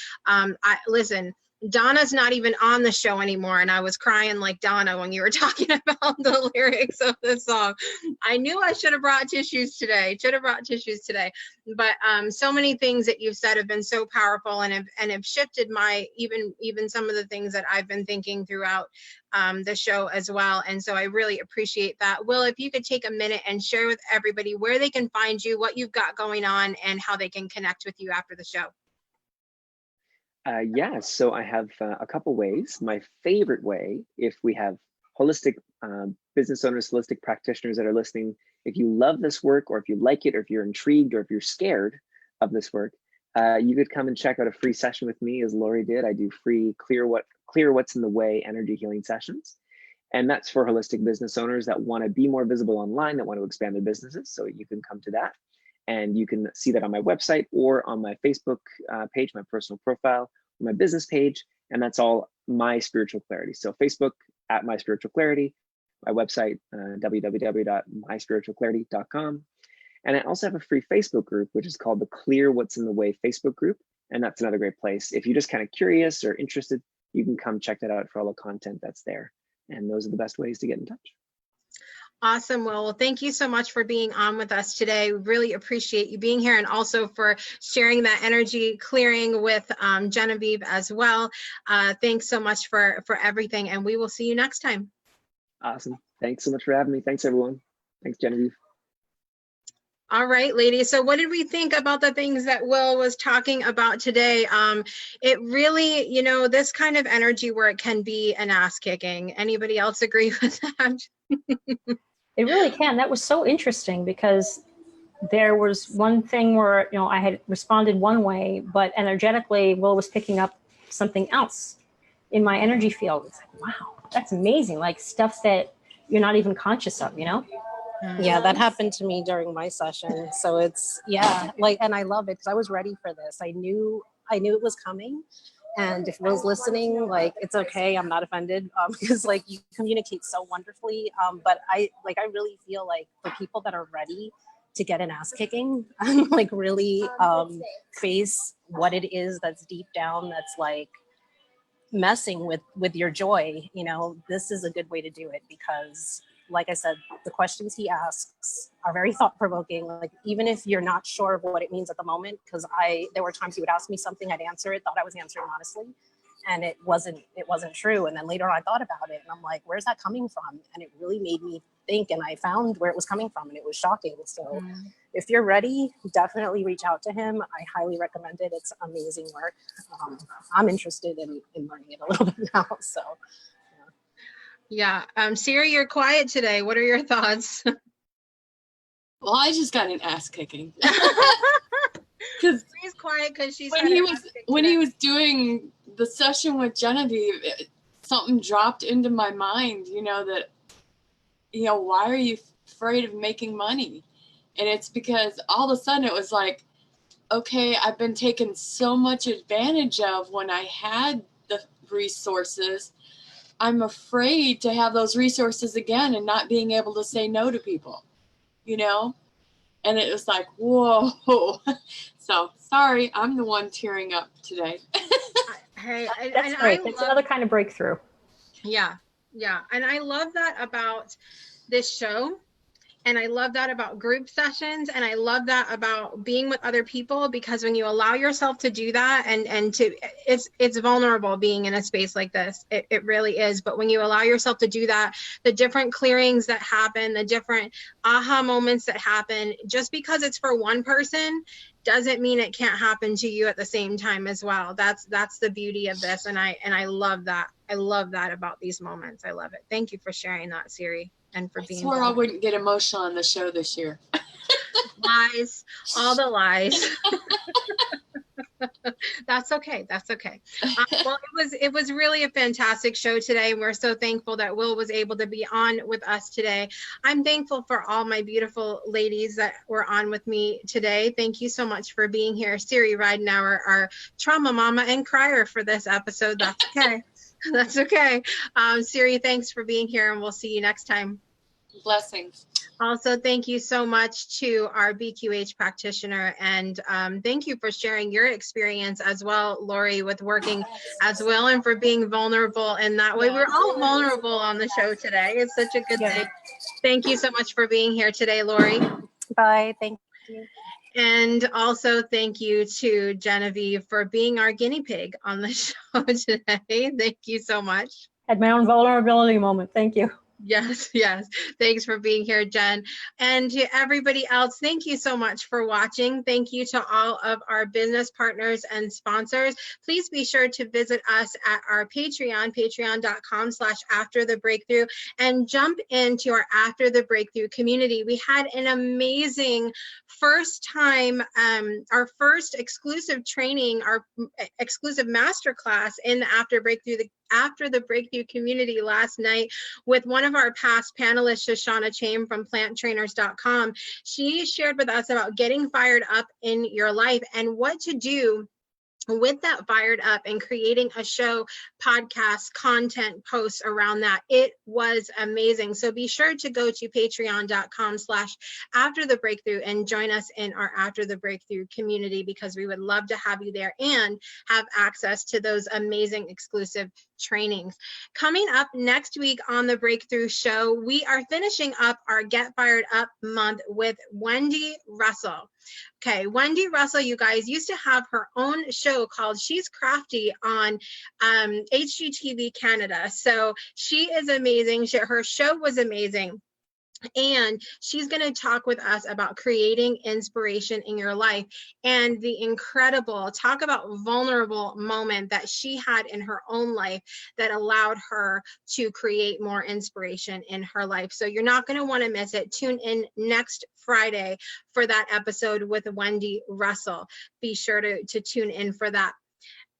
listen, Donna's not even on the show anymore, and I was crying like Donna when you were talking about the lyrics of the song. I knew I should have brought tissues today. But so many things that you've said have been so powerful and have shifted my even some of the things that I've been thinking throughout the show as well. And so I really appreciate that. Wil, if you could take a minute and share with everybody where they can find you, what you've got going on, and how they can connect with you after the show. So I have a couple ways. My favorite way, if we have holistic business owners, holistic practitioners that are listening, if you love this work, or if you like it, or if you're intrigued, or if you're scared of this work, you could come and check out a free session with me, as Lori did. I do free clear what's in the way energy healing sessions. And that's for holistic business owners that want to be more visible online, that want to expand their businesses. So you can come to that. And you can see that on my website or on my Facebook page, my personal profile, or my business page. And that's all My Spiritual Clarity. So Facebook at My Spiritual Clarity, my website, www.myspiritualclarity.com. And I also have a free Facebook group, which is called the Clear What's in the Way Facebook group. And that's another great place. If you're just kind of curious or interested, you can come check that out for all the content that's there. And those are the best ways to get in touch. Awesome. Well, thank you so much for being on with us today. We really appreciate you being here, and also for sharing that energy clearing with Genevieve as well. Thanks so much for everything, and we will see you next time. Awesome. Thanks so much for having me. Thanks, everyone. Thanks, Genevieve. All right, ladies. So what did we think about the things that Wil was talking about today? It really, this kind of energy where it can be an ass kicking. Anybody else agree with that? It really can. That was so interesting, because there was one thing where, I had responded one way, but energetically, Wil was picking up something else in my energy field. It's like, wow, that's amazing. Like stuff that you're not even conscious of, Yeah, that happened to me during my session. So it's, and I love it because I was ready for this. I knew it was coming. And if Will's listening, like, it's okay. I'm not offended, because like you communicate so wonderfully. But I really feel like for people that are ready to get an ass kicking and like really face what it is that's deep down, that's like messing with your joy, you know, this is a good way to do it. Because like I said, the questions he asks are very thought-provoking. Like, even if you're not sure of what it means at the moment, because there were times he would ask me something, I'd answer it, thought I was answering honestly, and it wasn't true. And then later on I thought about it and I'm like, where's that coming from? And it really made me think, and I found where it was coming from, and it was shocking. So if you're ready, definitely reach out to him. I highly recommend it. It's amazing work. I'm interested in learning it a little bit now. So yeah. Ceri, you're quiet today. What are your thoughts? Well, I just got an ass kicking. Because she's quiet because she's when he was doing the session with Genevieve, something dropped into my mind, you know, that, you know, why are you afraid of making money? And it's because all of a sudden it was like, okay, I've been taken so much advantage of when I had the resources. I'm afraid to have those resources again and not being able to say no to people, you know? And it was like, whoa. So sorry, I'm the one tearing up today. Hey, that's great. It's another kind of breakthrough. Yeah. And I love that about this show. And I love that about group sessions. And I love that about being with other people, because when you allow yourself to do that it's vulnerable being in a space like this. It really is. But when you allow yourself to do that, the different clearings that happen, the different aha moments that happen, just because it's for one person doesn't mean it can't happen to you at the same time as well. That's the beauty of this. And I love that. I love that about these moments. I love it. Thank you for sharing that, Ceri. And for being, I swore I wouldn't get emotional on the show this year. Lies, all the lies. That's okay. Well, it was really a fantastic show today. We're so thankful that Wil was able to be on with us today. I'm thankful for all my beautiful ladies that were on with me today. Thank you so much for being here. Ceri Ridenour, our trauma mama and crier for this episode. That's okay. That's okay. Ceri, thanks for being here, and we'll see you next time. Blessings. Also, thank you so much to our BQH practitioner, and thank you for sharing your experience as well, Lori, with working as well, and for being vulnerable in that way. We're all vulnerable on the show today. It's such a good thing. Thank you so much for being here today, Lori. Bye. Thank you. And also thank you to Genevieve for being our guinea pig on the show today. Thank you so much. Had my own vulnerability moment. Thank you. Yes. Thanks for being here, Jen. And to everybody else, thank you so much for watching. Thank you to all of our business partners and sponsors. Please be sure to visit us at our Patreon, patreon.com/afterthebreakthrough, and jump into our After the Breakthrough community. We had an amazing first time, our first exclusive training, our exclusive masterclass in the After the Breakthrough community last night with one of our past panelists, Shoshana Chaim from planttrainers.com. She shared with us about getting fired up in your life and what to do with that fired up and creating a show, podcast, content, posts around that. It was amazing. So be sure to go to patreon.com/afterthebreakthrough and join us in our After the Breakthrough community, because we would love to have you there and have access to those amazing exclusive trainings. Coming up next week on the Breakthrough Show, we are finishing up our Get Fired Up month with Wendy Russell. Okay, Wendy Russell, you guys, used to have her own show called She's Crafty on HGTV Canada. So she is amazing. Her show was amazing. And she's going to talk with us about creating inspiration in your life and the incredible, talk about vulnerable moment that she had in her own life that allowed her to create more inspiration in her life. So you're not going to want to miss it. Tune in next Friday for that episode with Wendy Russell. Be sure to tune in for that.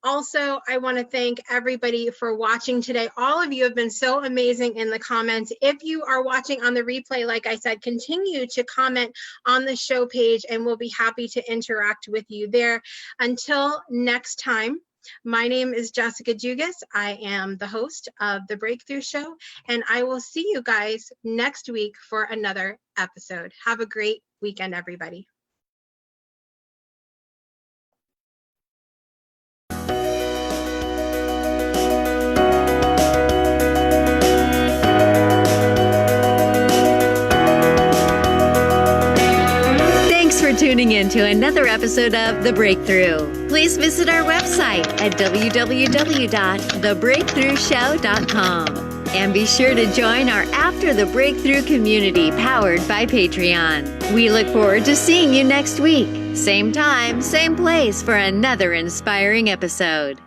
Also, I want to thank everybody for watching today. All of you have been so amazing in the comments. If you are watching on the replay, like I said, continue to comment on the show page and we'll be happy to interact with you there. Until next time, My name is Jessica Dugas. I am the host of The Breakthrough Show, and I will see you guys next week for another episode. Have a great weekend, everybody. Thanks for tuning in to another episode of The Breakthrough. Please visit our website at www.thebreakthroughshow.com. And be sure to join our After the Breakthrough community powered by Patreon. We look forward to seeing you next week. Same time, same place for another inspiring episode.